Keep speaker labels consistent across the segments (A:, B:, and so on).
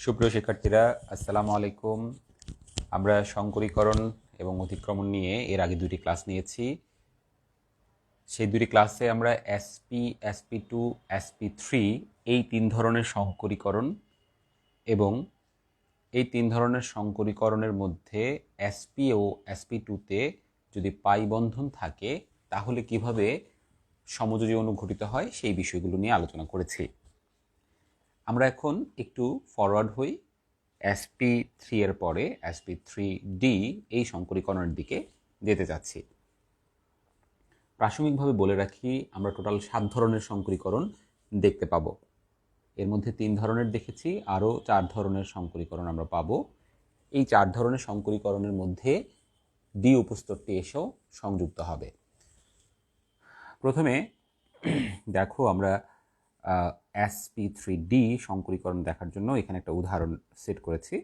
A: সুপ্রিয় শিক্ষার্থীরা, আসসালামু আলাইকুম। আমরা সংকরীকরণ এবং অতিক্রমণ নিয়ে এর আগে দুটি ক্লাস নিয়েছি। সেই দুটি ক্লাসে আমরা এসপি, SP2, SP3 এই তিন ধরনের সংকরীকরণ এবং এই তিন ধরনের সংকরীকরণের মধ্যে এসপি ও SP2-তে যদি পাই বন্ধন থাকে তাহলে কিভাবে সমযোজী অণু গঠিত হয় সেই বিষয়গুলো নিয়ে আলোচনা করেছি। আমরা এখন একটু ফরওয়ার্ড হই, SP3 এর পরে SP3D এই সংকরীকরণের দিকে যেতে যাচ্ছি। প্রাসঙ্গিকভাবে বলে রাখি, আমরা টোটাল 7 ধরনের সংকরীকরণ দেখতে পাবো। এর মধ্যে 3 ধরনের দেখেছি, আরও 4 ধরনের সংকরীকরণ আমরা পাবো। এই 4 ধরনের সংকরীকরণের মধ্যে ডি উপস্তরটি এসেও সংযুক্ত হবে। প্রথমে দেখো, আমরা SP3D সংকরীকরণ দেখার জন্য এখানে একটা উদাহরণ সেট করেছি।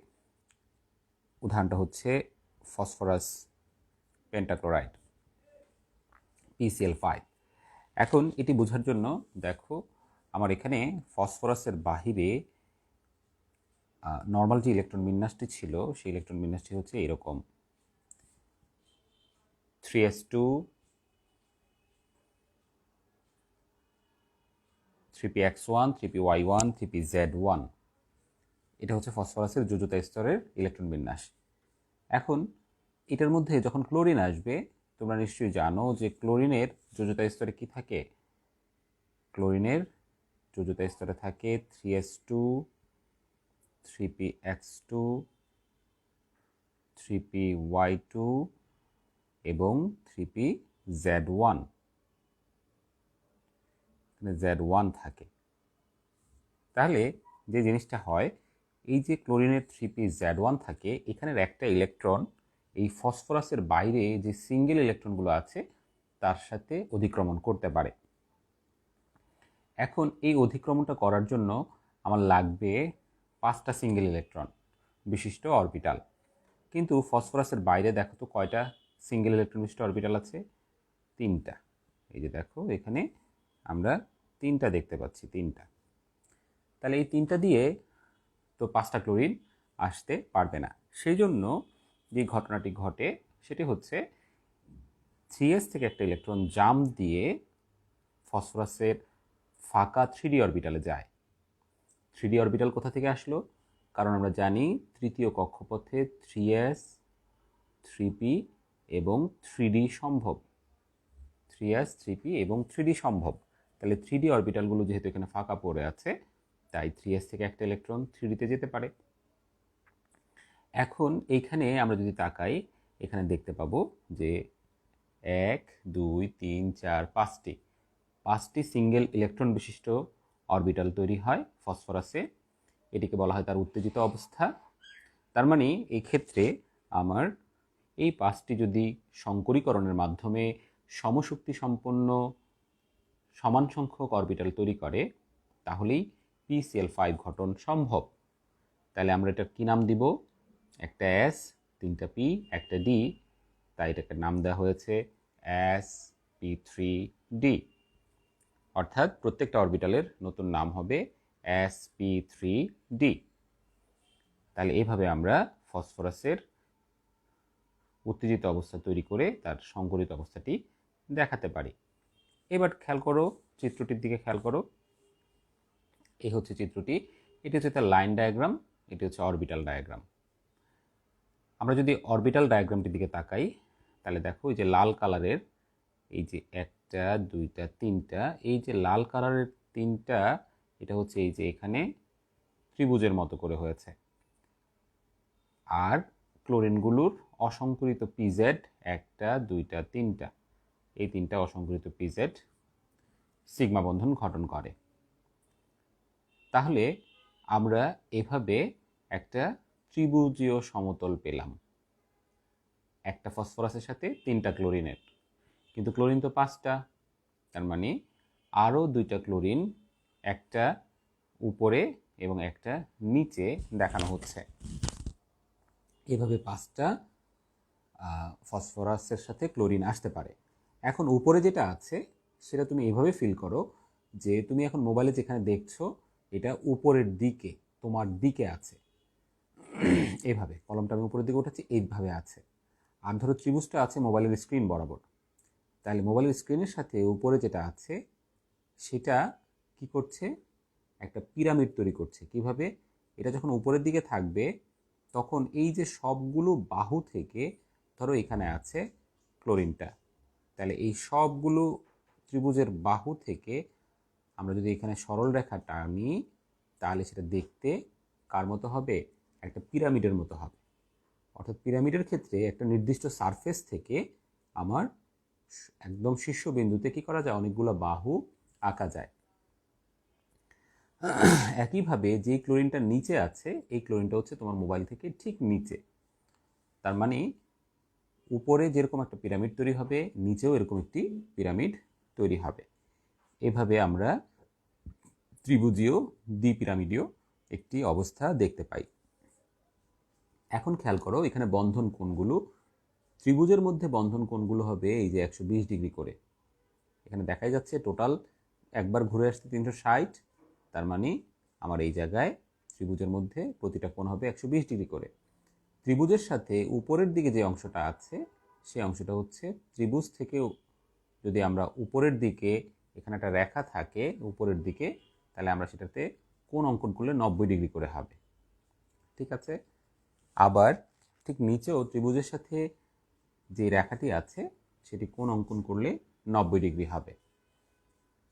A: উদাহরণটা হচ্ছে ফসফরাস পেন্টাক্লোরাইড PCl5। এখন এটি বোঝার জন্য দেখো, আমার এখানে ফসফরাসের বাহিরে নর্মাল যে ইলেকট্রন বিন্যাসটি ছিল সেই ইলেকট্রন বিন্যাসটি হচ্ছে এরকম: 3s2, 3px1, 3py1, 3pz1। এটা হচ্ছে ফসফরাসের যোজ্যতা স্তরের ইলেকট্রন বিন্যাস। এখন এটার মধ্যে যখন ক্লোরিন আসবে, তোমরা নিশ্চয়ই জানো যে ক্লোরিনের যোজ্যতা স্তরে কি থাকে। ক্লোরিনের যোজ্যতা স্তরে থাকে 3s2, 3px2, 3py2 এবং 3pz1। এখানে z1 থাকে। তাহলে যে জিনিসটা হয়, এই যে ক্লোরিনের 3pz1 থাকে, এখানের একটা ইলেকট্রন এই ফসফরাসের বাইরে যে সিঙ্গেল ইলেকট্রনগুলো আছে তার সাথে অধিক্রমণ করতে পারে। এখন এই অধিক্রমণটা করার জন্য আমার লাগবে 5টা সিঙ্গেল ইলেকট্রন বিশিষ্ট অরবিটাল। কিন্তু ফসফরাসের বাইরে দেখো তো কয়টা সিঙ্গেল ইলেকট্রন বিশিষ্ট অরবিটাল আছে? 3টা। এই যে দেখো, এখানে আমরা 3টা দেখতে পাচ্ছি, 3টা। তাহলে এই 3টা দিয়ে তো 5টা ক্লোরিন আসতে পারবে না। সেই জন্য যে ঘটনাটি ঘটে সেটি হচ্ছে 3s থেকে একটা ইলেকট্রন জাম্প দিয়ে ফসফরাসের ফাঁকা 3d অরবিটালে যায়। 3d অরবিটাল কোথা থেকে আসলো? কারণ আমরা জানি তৃতীয় কক্ষপথে 3s, 3p এবং 3d সম্ভব। 3s, 3p এবং 3d সম্ভব। তাহলে 3d অরবিটালগুলো যেহেতু এখানে ফাঁকা পড়ে আছে, তাই 3s থেকে একটা ইলেকট্রন 3dতে যেতে পারে। এখন এইখানে আমরা যদি তাকাই, এখানে দেখতে পাবো যে 1, 2, 3, 4, 5টি সিঙ্গেল ইলেকট্রন বিশিষ্ট অরবিটাল তৈরি হয় ফসফরাসে। এটিকে বলা হয় তার উত্তেজিত অবস্থা। তার মানে এই ক্ষেত্রে আমার এই 5টি যদি সংকরীকরণের মাধ্যমে সমশক্তি সম্পন্ন সমান সংখ্যক অরবিটাল তৈরি করে, তাহলেই PCl5 গঠন সম্ভব। তাহলে আমরা এটার কি নাম দিব? একটা S, 3টা P, একটা D, তাই এটাকে নাম দেওয়া হয়েছে SP3D। অর্থাৎ প্রত্যেকটা অরবিটালের নতুন নাম হবে SP3D। তাহলে এইভাবে আমরা ফসফরাসের উত্তেজিত অবস্থা তৈরি করে তার সংকরিত অবস্থাটি দেখাতে পারি। এবার খেয়াল করো, চিত্রটির দিকে খেয়াল করো। এই হচ্ছে চিত্রটি। এটি হচ্ছে তার লাইন ডায়াগ্রাম, এটি হচ্ছে অরবিটাল ডায়াগ্রাম। আমরা যদি অরবিটাল ডায়াগ্রামটির দিকে তাকাই, তাহলে দেখো এই যে লাল কালারের এই যে 1টা, 2টা, 3টা, এই যে লাল কালারের 3টা, এটা হচ্ছে এই যে এখানে ত্রিভুজের মতো করে হয়েছে। আর ক্লোরিনগুলোর অসংকরিত PZ 1টা, 2টা, 3টা, এই 3টা অসংকরিত PZ সিগমা বন্ধন গঠন করে। তাহলে আমরা এভাবে একটা ত্রিভুজীয় সমতল পেলাম, একটা ফসফরাসের সাথে 3টা ক্লোরিনের। কিন্তু ক্লোরিন তো 5টা, তার মানে আরও 2টা ক্লোরিন, একটা উপরে এবং একটা নিচে দেখানো হচ্ছে। এভাবে 5টা ফসফরাসের সাথে ক্লোরিন আসতে পারে। এখন উপরে যেটা আছে সেটা তুমি এভাবে ফিল করো যে তুমি এখন মোবাইলে যেখানে দেখছো এটা উপরের দিকে, তোমার দিকে আছে। এইভাবে কলমটা আমি উপরের দিকে উঠাচ্ছি, এইভাবে আছে। আর ধরো ত্রিভুজটা আছে মোবাইলের স্ক্রিন বরাবর, তাহলে মোবাইলের স্ক্রিনের সাথে উপরে যেটা আছে সেটা কি করছে, একটা পিরামিড তৈরি করছে। কিভাবে? এটা যখন উপরের দিকে থাকবে তখন এই যে সবগুলো বাহু থেকে, ধরো এখানে আছে ক্লোরিনটা, তাহলে এই সবগুলো ত্রিভুজের বাহু থেকে আমরা যদি এখানে সরল রেখা টানি তাহলে সেটা দেখতে কার মতো হবে, একটা পিরামিডের মতো হবে। অর্থাৎ পিরামিডের ক্ষেত্রে একটা নির্দিষ্ট সারফেস থেকে আমার একদম শীর্ষবিন্দুতে কি করা যায়, অনেকগুলো বাহু আঁকা যায়। একইভাবে যে ক্লোরিনটা নিচে আছে এই ক্লোরিনটা হচ্ছে তোমার মোবাইল থেকে ঠিক নিচে। তার মানে উপরে যেরকম একটা পিরামিড তৈরি হবে নিচেও এরকম একটি পিরামিড তৈরি হবে। এভাবে আমরা ত্রিভুজীয় দ্বিপিরামিডীয় একটি অবস্থা দেখতে পাই। এখন খেয়াল করো এখানে বন্ধন কোণগুলো, ত্রিভুজের মধ্যে বন্ধন কোণগুলো হবে এই যে 120 ডিগ্রি করে। এখানে দেখাই যাচ্ছে টোটাল একবার ঘুরে আসছে 360, তার মানে আমার এই জায়গায় ত্রিভুজের মধ্যে প্রতিটা কোণ হবে 120 ডিগ্রি করে। ত্রিভুজের সাথে উপরের দিকে যে অংশটা আছে সেই অংশটা হচ্ছে ত্রিভুজ থেকেও যদি আমরা উপরের দিকে এখানে একটা রেখা থাকে উপরের দিকে, তাহলে আমরা সেটাতে কোণ অঙ্কন করলে 90 ডিগ্রি করে হবে। ঠিক আছে, আবার ঠিক নিচেও ত্রিভুজের সাথে যে রেখাটি আছে সেটি কোণ অঙ্কন করলে 90 ডিগ্রি হবে।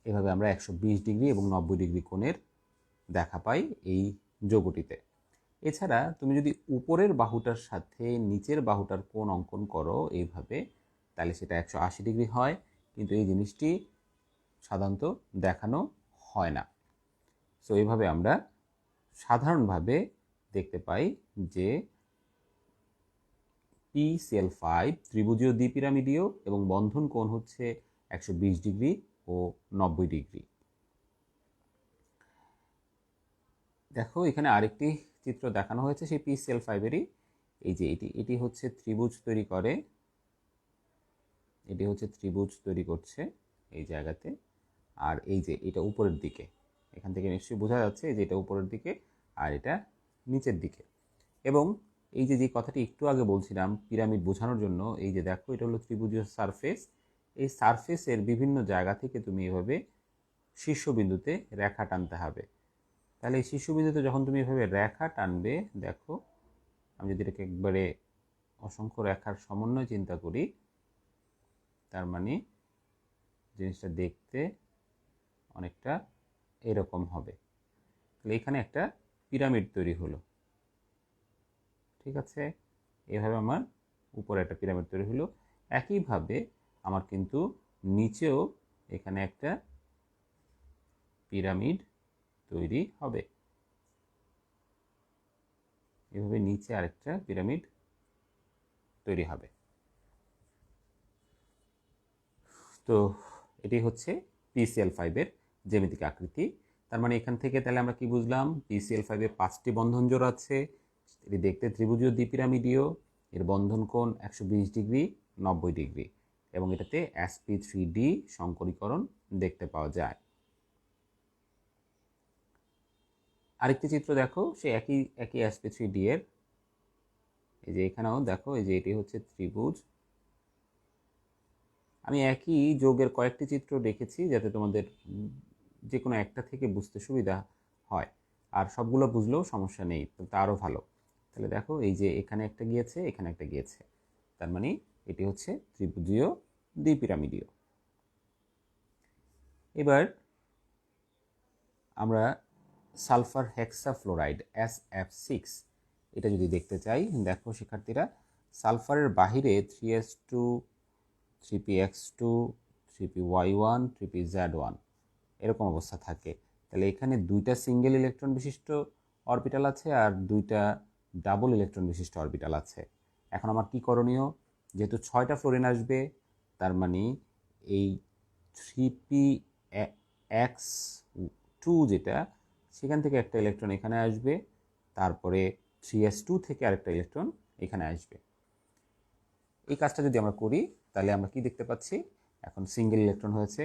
A: এভাবে আমরা 120 ডিগ্রি এবং 90 ডিগ্রি কোণের দেখা পাই এই যৌগটিতে। এছাড়া তুমি যদি উপরের বাহুটার সাথে নিচের বাহুটার কোণ অঙ্কন করো এইভাবে, তাহলে সেটা 180 ডিগ্রি হয়, কিন্তু এই জিনিসটি সাধারণত দেখানো হয় না। সো এইভাবে আমরা সাধারণভাবে দেখতে পাই যে PCl5 ত্রিভুজীয় দ্বিপিরামিডীয় এবং বন্ধন কোণ হচ্ছে 120 ডিগ্রি ও 90 ডিগ্রি। দেখো এখানে আরেকটি চিত্র দেখানো হয়েছে সেই PCl5-এরই। এই যে এটি হচ্ছে ত্রিভুজ তৈরি করে, এটি হচ্ছে ত্রিভুজ তৈরি করছে এই জায়গাতে। আর এই যে এটা উপরের দিকে, এখান থেকে নিশ্চয়ই বোঝা যাচ্ছে যে এটা উপরের দিকে আর এটা নিচের দিকে। এবং এই যে কথাটি একটু আগে বলছিলাম পিরামিড বোঝানোর জন্য, এই যে দেখো এটা হলো ত্রিভুজীয় সারফেস, এই সারফেসের বিভিন্ন জায়গা থেকে তুমি এভাবে শীর্ষবিন্দুতে রেখা টানতে হবে। তাহলে এই শীর্ষবিন্দুতে যখন তুমি এভাবে রেখা টানবে, দেখো আমি যদি এটাকে একবারে অসংখ্য রেখার সমন্বয় চিন্তা করি, তার মানে জিনিসটা দেখতে অনেকটা এরকম হবে। তাহলে এখানে একটা পিরামিড তৈরি হলো। ঠিক আছে, এভাবে আমার উপরে একটা পিরামিড তৈরি হলো। একইভাবে আমার কিন্তু নিচেও এখানে একটা পিরামিড তৈরি হবে। এভাবে নিচে আরেকটা পিরামিড তৈরি হবে। তো এটি হচ্ছে PCl5-এর জ্যামিতিক আকৃতি। তার মানে এখান থেকে তাহলে আমরা কি বুঝলাম, PCl5-এ 5টি বন্ধন জোড় আছে, এটি দেখতে ত্রিভুজীয় দ্বিপিরামিডীয়, এর বন্ধন কোণ 120 ডিগ্রি 90 ডিগ্রি এবং এটাতে sp3d সংকরীকরণ দেখতে পাওয়া যায়। আরেকটি চিত্র দেখো সে একই sp3d এর, এই যে এখানেও দেখো এই যে এটি হচ্ছে ত্রিভুজ। আমি একই যোগের কয়েকটি চিত্র রেখেছি যাতে তোমাদের যে কোনো একটা থেকে বুঝতে সুবিধা হয়, আর সবগুলো বুঝলেও সমস্যা নেই, তারও ভালো। তাহলে দেখো এই যে এখানে একটা গিয়েছে এখানে একটা গিয়েছে, তার মানে এটি হচ্ছে ত্রিভুজীয় দ্বিপিরামিডীয়। এবার আমরা সালফার হেক্সাফ্লোরাইড SF6 এটা যদি দেখতে চাই, দেখো শিক্ষার্থীরা সালফারের বাহিরে 3s2 3px2 3py1 3pz1 এরকম অবস্থা থাকে। তাহলে এখানে দুইটা সিঙ্গেল ইলেকট্রন বিশিষ্ট অরবিটাল আছে আর দুইটা ডাবল ইলেকট্রন বিশিষ্ট অরবিটাল আছে। এখন আমার কি করণীয়, যেহেতু 6টা ফ্লোরিন আসবে, তার মানে এই 3px2 যেটা সেখান থেকে একটা ইলেকট্রন এখানে আসবে, তারপরে 3s2 থেকে আরেকটা ইলেকট্রন এখানে আসবে। এই কাজটা যদি আমরা করি তাহলে আমরা কি দেখতে পাচ্ছি, এখন সিঙ্গেল ইলেকট্রন হয়েছে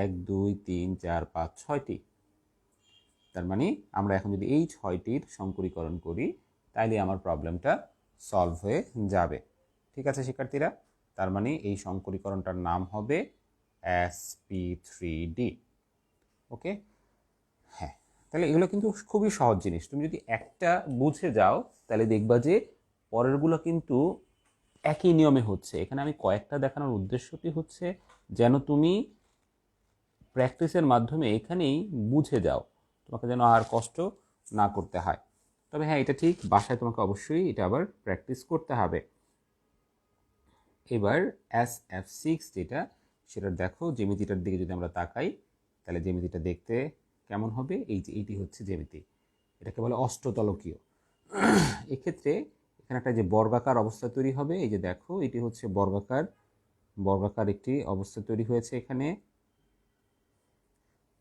A: 1 2 3 4 5 6টি। তার মানে আমরা এখন যদি এই 6টির সংকরীকরণ করি তাইলে আমার প্রবলেমটা সলভ হয়ে যাবে। ঠিক আছে শিক্ষার্থীরা, তার মানে এই সংকরীকরণটার নাম হবে sp3d। ওকে, হ্যাঁ, তাহলে এগুলো কিন্তু খুবই সহজ জিনিস। তুমি যদি একটা বুঝে যাও তাহলে দেখবা যে পরেরগুলো কিন্তু একই নিয়মে হচ্ছে। এখানে আমি কয়েকটা দেখানোর উদ্দেশ্যটি হচ্ছে যেন তুমি প্র্যাকটিসের মাধ্যমে এখানেই বুঝে যাও, তোমাকে যেন আর কষ্ট না করতে হয়। তবে হ্যাঁ, এটা ঠিক, বাসায় তোমাকে অবশ্যই এটা আবার প্র্যাকটিস করতে হবে। এবার SF6 যেটা, সেটা দেখো জ্যামিতিটার দিকে যদি আমরা তাকাই তাহলে জ্যামিতিটা দেখতে কেমন হবে। এই যে এইটি হচ্ছে জ্যামিতি, এটাকে বলে অষ্টতলকীয়। এক্ষেত্রে এখানে একটা যে বর্গাকার অবস্থা তৈরি হবে, এই যে দেখো এটি হচ্ছে বর্গাকার একটি অবস্থা তৈরি হয়েছে এখানে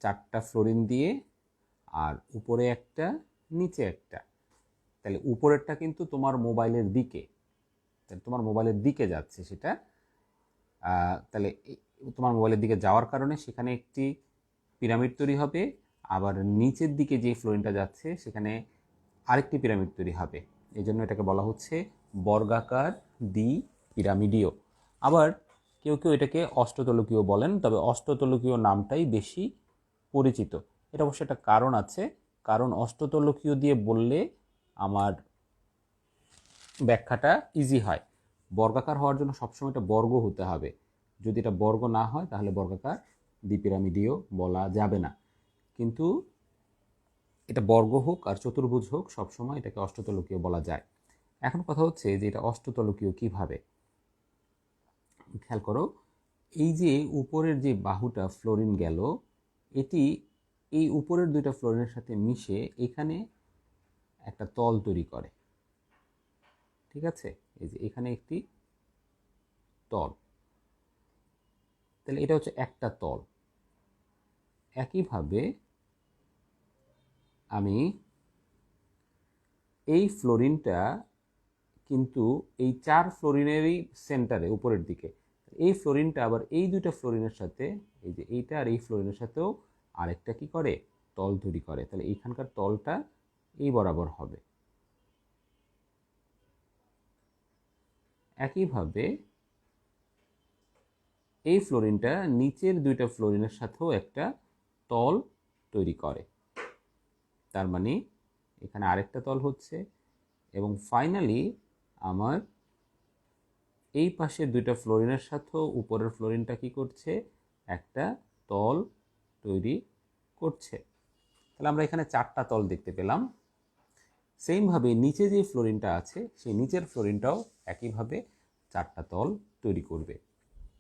A: 4টা ফ্লোরিন দিয়ে, আর উপরে একটা নিচে একটা। তাহলে উপরেরটা কিন্তু তোমার মোবাইলের দিকে, তাহলে তোমার মোবাইলের দিকে যাচ্ছে সেটা। তাহলে তোমার মোবাইলের দিকে যাওয়ার কারণে সেখানে একটি পিরামিড তৈরি হবে, আবার নিচের দিকে যে ফ্লোরিনটা যাচ্ছে সেখানে আরেকটি পিরামিড তৈরি হবে। এই জন্য এটাকে বলা হচ্ছে বর্গাকার দ্বি পিরামিডীয়। আবার কেউ কেউ এটাকে অষ্টতলকীয় বলেন, তবে অষ্টতলকীয় নামটাই বেশি পরিচিত। এটা অবশ্য একটা কারণ আছে, কারণ অষ্টতলকীয় দিয়ে বললে আমার ব্যাখ্যাটা ইজি হয়। বর্গাকার হওয়ার জন্য সবসময় এটা বর্গ হতে হবে, যদি এটা বর্গ না হয় তাহলে বর্গাকার দ্বিপিরামিডীয় বলা যাবে না। কিন্তু এটা বর্গ হোক আর চতুর্ভুজ হোক, সবসময় এটাকে অষ্টতলকীয় বলা যায়। এখন কথা হচ্ছে যে এটা অষ্টতলকীয় কিভাবে। খেয়াল করো, এই যে উপরের যে বাহুটা ফ্লোরিন গেল, এটি এই উপরের দুইটা ফ্লোরিনের সাথে মিশে এখানে একটা তল তৈরি করে। ঠিক আছে, এই যে এখানে একটি তল, তাহলে এটা হচ্ছে একটা তল। একইভাবে আমি এই ফ্লোরিনটা কিন্তু এই 4 ফ্লোরিনেরই সেন্টারে উপরের দিকে, এই ফ্লোরিনটা আবার এই দুইটা ফ্লোরিনের সাথে, এই যে এইটা আর এই ফ্লোরিনের সাথেও আরেকটা কি করে, তল তৈরি করে। তাহলে এইখানকার তলটা এই বরাবর হবে। একইভাবে এই ফ্লোরিনটা নিচের দুইটা ফ্লোরিনের সাথেও একটা তল তৈরি করে, তার মানে এখানে আরেকটা তল হচ্ছে। এবং ফাইনালি আমার এই পাশের দুইটা ফ্লোরিনের সাথেও উপরের ফ্লোরিনটা কি করছে, একটা তল তৈরি করছে। তাহলে আমরা এখানে 4টা তল দেখতে পেলাম। সেমভাবে নিচে যে ফ্লোরিনটা আছে সেই নিচের ফ্লোরিনটাও একইভাবে 4টা তল তৈরি করবে।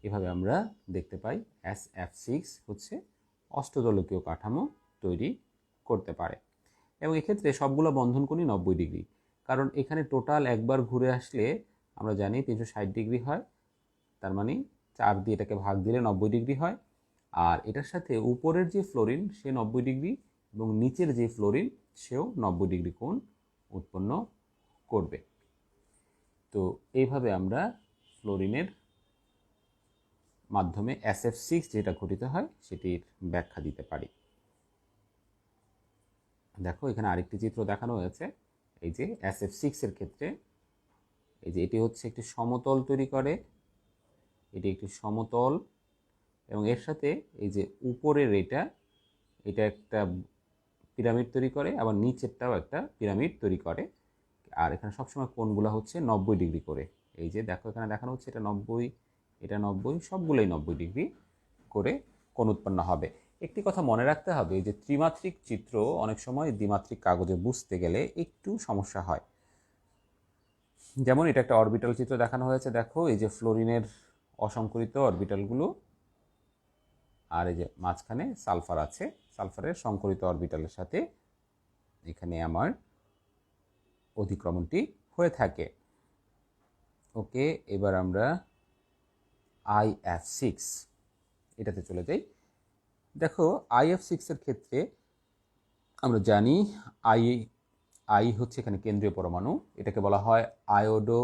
A: এভাবে আমরা দেখতে পাই SF6 হচ্ছে অষ্টতলকীয় কাঠামো তৈরি করতে পারে। এবং এক্ষেত্রে সবগুলো বন্ধনকোণই 90 ডিগ্রি, কারণ এখানে টোটাল একবার ঘুরে আসলে আমরা জানি 360 ডিগ্রি হয়, তার মানে 4 দিয়ে এটাকে ভাগ দিলে 90 ডিগ্রি হয়। আর এটার সাথে উপরের যে ফ্লোরিন সে 90 ডিগ্রি এবং নিচের যে ফ্লোরিন সেও 90 ডিগ্রি কোণ উৎপন্ন করবে। তো এইভাবে আমরা ফ্লোরিনের মাধ্যমে SF6 যেটা গঠিত হয় সেটির ব্যাখ্যা দিতে পারি। দেখো এখানে আরেকটি চিত্র দেখানো হয়েছে। এই যে SF6 এর ক্ষেত্রে এই যে এটি হচ্ছে একটি সমতল তৈরি করে, এটি একটি সমতল, এবং এর সাথে এই যে উপরের এটা একটা পিরামিড তৈরি করে, আবার নিচেরটাও একটা পিরামিড তৈরি করে। আর এখানে সবসময় কোণগুলো হচ্ছে 90 ডিগ্রি করে। এই যে দেখো এখানে দেখানো হচ্ছে এটা 90, এটা 90, সবগুলোই 90 ডিগ্রি করে কোণ উৎপন্ন হবে। একটি কথা মনে রাখতে হবে যে ত্রিমাত্রিক চিত্র অনেক সময় দ্বিমাত্রিক কাগজে বুঝতে গেলে একটু সমস্যা হয়। যেমন এটা একটা অরবিটাল চিত্র দেখানো হয়েছে, দেখো এই যে ফ্লোরিনের অসংকরিত অরবিটালগুলো, আর এই যে মাঝখানে সালফার আছে, সালফারের সংকরিত অরবিটালের সাথে এখানে আমার অধিক্রমণটি হয়ে থাকে। ওকে, এবার আমরা IF6 এটাতে চলে যাই। দেখো IF6 এর ক্ষেত্রে আমরা জানি আই হচ্ছে এখানে কেন্দ্রীয় পরমাণু, এটাকে বলা হয় আয়োডো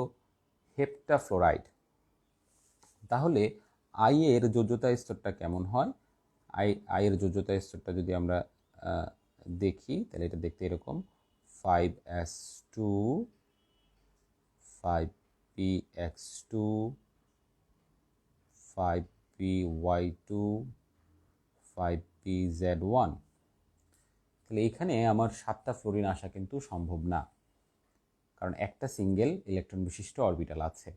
A: হেপ্টাফ্লোরাইড। তাহলে আই এর যোজ্যতা স্তরটা কেমন হয়, আই এর যোজ্যতা স্তরটা যদি আমরা দেখি তাহলে এটা দেখতে এরকম 5s2 5px2 5py2 5pz1। তাহলে এখানে আমার 7টা ফ্লোরিন আসা কিন্তু সম্ভব না, কারণ একটা সিঙ্গেল ইলেকট্রন বিশিষ্ট অরবিটাল আছে।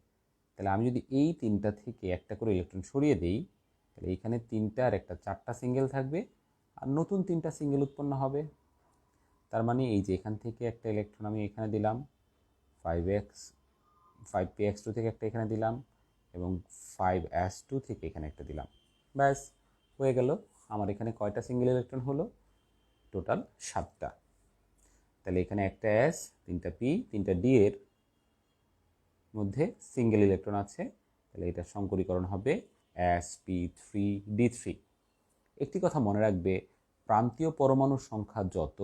A: তাহলে আমি যদি এই 3টা থেকে একটা করে ইলেকট্রন সরিয়ে দিই, তাহলে এখানে 3টা আর একটা 4টা সিঙ্গেল থাকবে, আর নতুন 3টা সিঙ্গেল উৎপন্ন হবে। তার মানে এই যে এখান থেকে একটা ইলেকট্রন আমি এখানে দিলাম, 5px2 থেকে একটা এখানে দিলাম, এবং 5s2 থেকে এখানে একটা দিলাম। ব্যাস হয়ে গেল। আমার এখানে কয়টা সিঙ্গেল ইলেকট্রন হলো? টোটাল 7টা। তাহলে এখানে একটা এস, 3টা পি, 3টা ডি এর মধ্যে সিঙ্গেল ইলেকট্রন আছে। তাহলে এটার সংকরীকরণ হবে sp3d3। একটি কথা মনে রাখবে, প্রান্তীয় পরমাণুর সংখ্যা যত,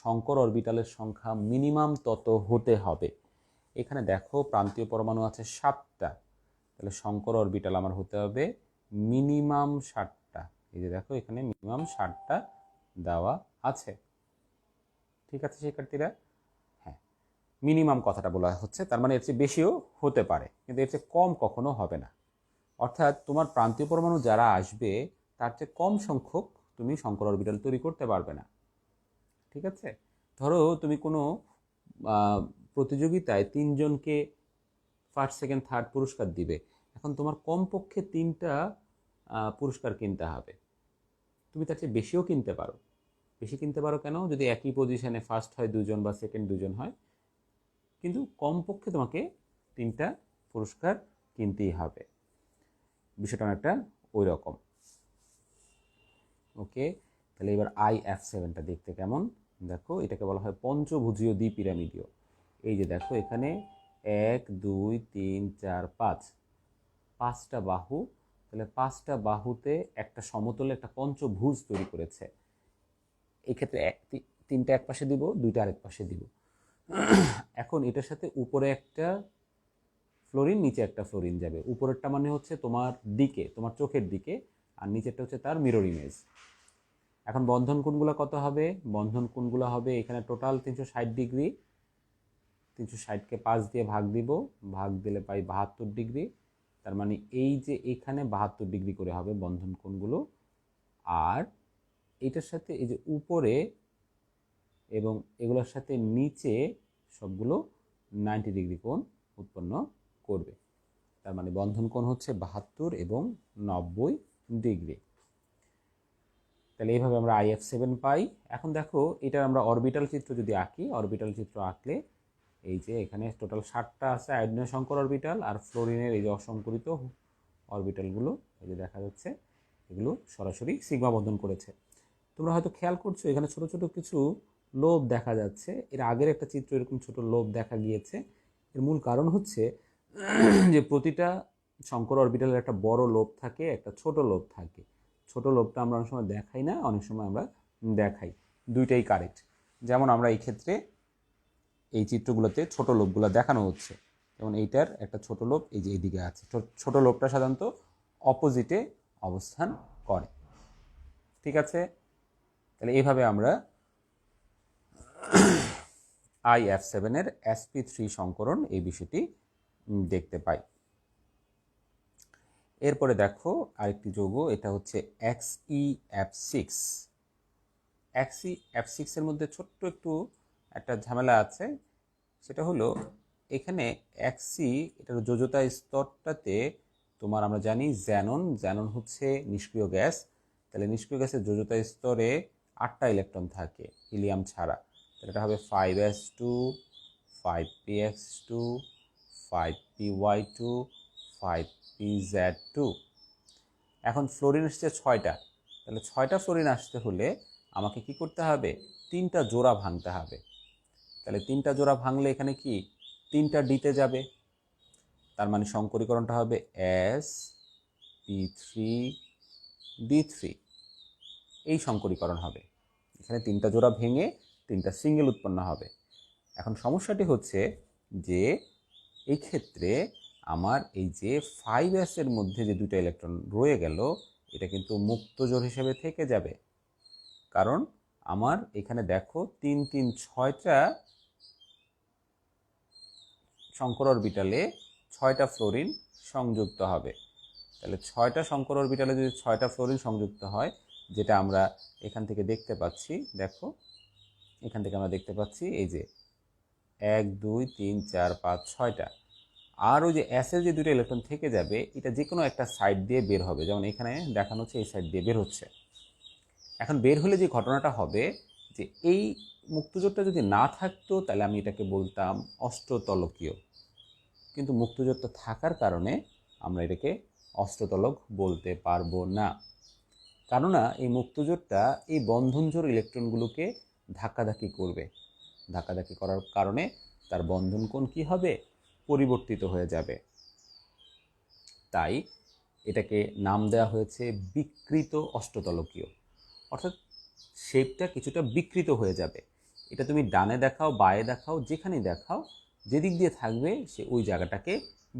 A: সংকর অরবিটালের সংখ্যা মিনিমাম তত হতে হবে। এখানে দেখো প্রান্তীয় পরমাণু আছে 7টা, তাহলে সংকর অরবিটাল আমার হতে হবে মিনিমাম 7টা। এই যে দেখো এখানে মিনিমাম 7টা দেওয়া আছে। ঠিক আছে শিক্ষার্থীরা? হ্যাঁ, মিনিমাম কথাটা বলা হচ্ছে, তার মানে এর চেয়ে বেশিও হতে পারে, কিন্তু এর চেয়ে কম কখনো হবে না। অর্থাৎ তোমার প্রান্তীয় পরমাণু যারা আসবে তার চেয়ে কম সংখ্যক তুমি সংকর অরবিটাল তৈরি করতে পারবে না। ঠিক আছে? ধরো তুমি কোনো প্রতিযোগিতায় 3জনকে ফার্স্ট সেকেন্ড থার্ড পুরস্কার দিবে, এখন তোমার কমপক্ষে 3টা পুরস্কার কিনতে হবে। তুমি তার চেয়ে বেশিও কিনতে পারো। বেশি কিনতে পারো কেন? যদি একই পজিশনে ফার্স্ট হয় 2জন বা সেকেন্ড 2জন হয়, কিন্তু কমপক্ষে তোমাকে 3টা পুরস্কার কিনতেই হবে। বিষয়টা অনেকটা ওই রকম। ওকে, তাহলে এবার IF7টা দেখতে কেমন দেখো। এটাকে বলা হয় পঞ্চভুজীয় দ্বিপিরামিডীয়। এই যে দেখো এখানে 1 2 3 4 5, 5টা বাহু। তাহলে 5টা বাহুতে একটা সমতলে একটা পঞ্চভুজ তৈরি করেছে। এক্ষেত্রে 3টা এক পাশে দিব, 2টা আরেক পাশে দিব। এখন এটার সাথে উপরে একটা ফ্লোরিন, নিচে একটা ফ্লোরিন যাবে। উপরেরটা মানে হচ্ছে তোমার দিকে, তোমার চোখের দিকে, আর নিচেরটা হচ্ছে তার মিরর ইমেজ। এখন বন্ধন কোণগুলো কত হবে? বন্ধন কোণগুলো হবে এখানে টোটাল 360 ডিগ্রি। 360কে 5 দিয়ে ভাগ দিব, ভাগ দিলে পাই 72 ডিগ্রি। তার মানে এই যে এখানে 72 ডিগ্রি করে হবে বন্ধন কোণগুলো। আর এটার সাথে এই যে উপরে এবং এগুলোর সাথে নিচে সবগুলো 90 ডিগ্রি কোণ উৎপন্ন করবে। তার মানে বন্ধন কোণ হচ্ছে 72 এবং 90 ডিগ্রি। তাহলে এইভাবে আমরা IF7 পাই। এখন দেখো এটার আমরা অরবিটাল চিত্র যদি আঁকি, অরবিটাল চিত্র আঁকলে এই যে এখানে টোটাল 7টা আছে আয়োডিনের সংকর অরবিটাল, আর ফ্লোরিনের এই যে অসংকরিত অরবিটালগুলো এই যে দেখা যাচ্ছে, এগুলো সরাসরি সিগমা বন্ধন করেছে। তোমরা হয়তো খেয়াল করছো এখানে ছোট ছোট কিছু লোব দেখা যাচ্ছে। এর আগের একটা চিত্র এরকম ছোট লোব দেখা গিয়েছে। এর মূল কারণ হচ্ছে যে প্রতিটা সংকর অরবিটালের একটা বড় লোব থাকে, একটা ছোট লোব থাকে। ছোট লোবটা আমরা অনেক সময় দেখাই না, অনেক সময় আমরা দেখাই। দুইটাই কারেক্ট। যেমন আমরা এই ক্ষেত্রে এই চিত্রগুলোতে ছোট লোবগুলো দেখানো হচ্ছে, যেমন এইটার একটা ছোট লোব এই যে এইদিকে আছে। ছোট লোবটা সাধারণত অপোজিটে অবস্থান করে। ঠিক আছে? তাহলে এইভাবে আমরা IF7 এর sp3 সংকরণ এই বিষয়টি দেখতে পাই। এরপরে দেখো আরেকটি যৌগ, এটা হচ্ছে XeF6। XeF6 এর মধ্যে ছোট্ট একটু একটা ঝামেলা আছে, সেটা হলো এখানে Xe এটার যোজ্যতা স্তরটাতে তোমার আমরা জানি জ্যানন হচ্ছে নিষ্ক্রিয় গ্যাস। তাহলে নিষ্ক্রিয় গ্যাসের যোজ্যতা স্তরে 8টা ইলেকট্রন থাকে হিলিয়াম ছাড়া। তাহলে এটা হবে 5s2 5px2 5py2 5pz2। এখন ফ্লোরিন আসছে 6টা। তাহলে 6টা ফ্লোরিন আসতে হলে আমাকে কি করতে হবে? 3টা জোড়া ভাঙতে হবে। তাহলে 3টা জোড়া ভাঙলে এখানে কি 3টা ডিতে যাবে। তার মানে সংকরীকরণটা হবে sp3d3। এই সংকরীকরণ হবে। এখানে 3টা জোড়া ভেঙে 3টা সিঙ্গেল উৎপন্ন হবে। এখন সমস্যাটি হচ্ছে যে এই ক্ষেত্রে আমার এই যে 5s এর মধ্যে যে 2টা ইলেকট্রন রয়ে গেল, এটা কিন্তু মুক্ত জোড় হিসেবে থেকে যাবে। কারণ আমার এখানে দেখো 3 3 6টা সংকর অরবিটালে 6টা ফ্লোরিন সংযুক্ত হবে। তাহলে 6টা সংকর অরবিটালে যদি 6টা ফ্লোরিন সংযুক্ত হয়, যেটা আমরা এখান থেকে দেখতে পাচ্ছি, দেখো এখান থেকে আমরা দেখতে পাচ্ছি এই যে 1 2 3 4 5 6টা। আর ওই যে অ্যাসের যে দুটো ইলেকট্রন থেকে যাবে, এটা যে কোনো একটা সাইড দিয়ে বের হবে, যেমন এখানে দেখানো হচ্ছে এই সাইড দিয়ে বের হচ্ছে। এখন বের হলে যে ঘটনাটা হবে, যে এই মুক্তজোটটা যদি না থাকতো তাহলে আমি এটাকে বলতাম অষ্টতলকীয়, কিন্তু মুক্তজোটটা থাকার কারণে আমরা এটাকে অষ্টতলক বলতে পারবো না। কেননা এই মুক্তজোটটা এই বন্ধনজোড় ইলেকট্রনগুলোকে ধাক্কাধাক্কি করবে। ধাক্কাধাক্কি করার কারণে তার বন্ধন কোণ কী হবে? পরিবর্তিত হয়ে যাবে। তাই এটাকে নাম দেওয়া হয়েছে বিকৃত অষ্টতলকীয়, অর্থাৎ শেপটা কিছুটা বিকৃত হয়ে যাবে। এটা তুমি ডানে দেখাও, বায়ে দেখাও, যেখানেই দেখাও, যেদিক দিয়ে থাকবে সে ওই জায়গাটাকে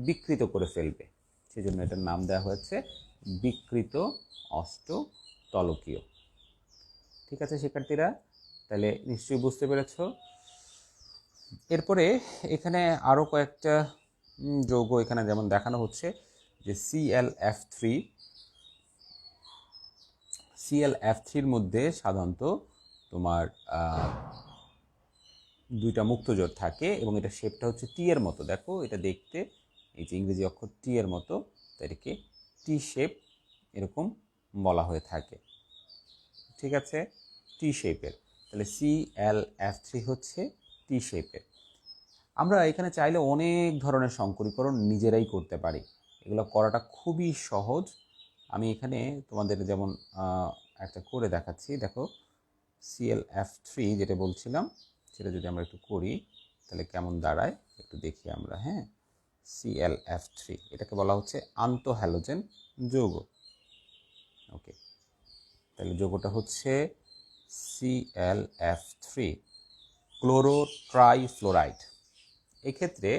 A: বিকৃত করে ফেলবে। সেজন্য এটার নাম দেওয়া হয়েছে বিকৃত অষ্টতলকীয়। ঠিক আছে শিক্ষার্থীরা, তাহলে নিশ্চয়ই বুঝতে পেরেছ। এরপরে এখানে আরও কয়েকটা যৌগ এখানে যেমন দেখানো হচ্ছে যে ClF3 মধ্যে সাধারণত তোমার দুইটা মুক্তজোট থাকে এবং এটা শেপটা হচ্ছে টি এর মতো। দেখো এটা দেখতে এই যে ইংরেজি অক্ষর টি এর মতো, তাই এটাকে টি শেপ এরকম বলা হয়ে থাকে। ঠিক আছে, টি শেপের। তাহলে ClF3 হচ্ছে টি শেপের। আমরা এখানে চাইলে অনেক ধরনের সংকরীকরণ নিজেরাই করতে পারি, এগুলো করাটা খুবই সহজ। আমি এখানে তোমাদের যেমন একটা করে দেখাচ্ছি। দেখো ClF3 যেটা বলছিলাম সেটা যদি আমরা একটু করি তাহলে কেমন দাঁড়ায় একটু দেখি আমরা। হ্যাঁ, ClF3 এটাকে বলা হচ্ছে আন্তঃহ্যালোজেন যৌগ। ওকে, তাহলে যৌগটা হচ্ছে ClF3 ক্লোরো ট্রাইফ্লোরাইড। এক্ষেত্রে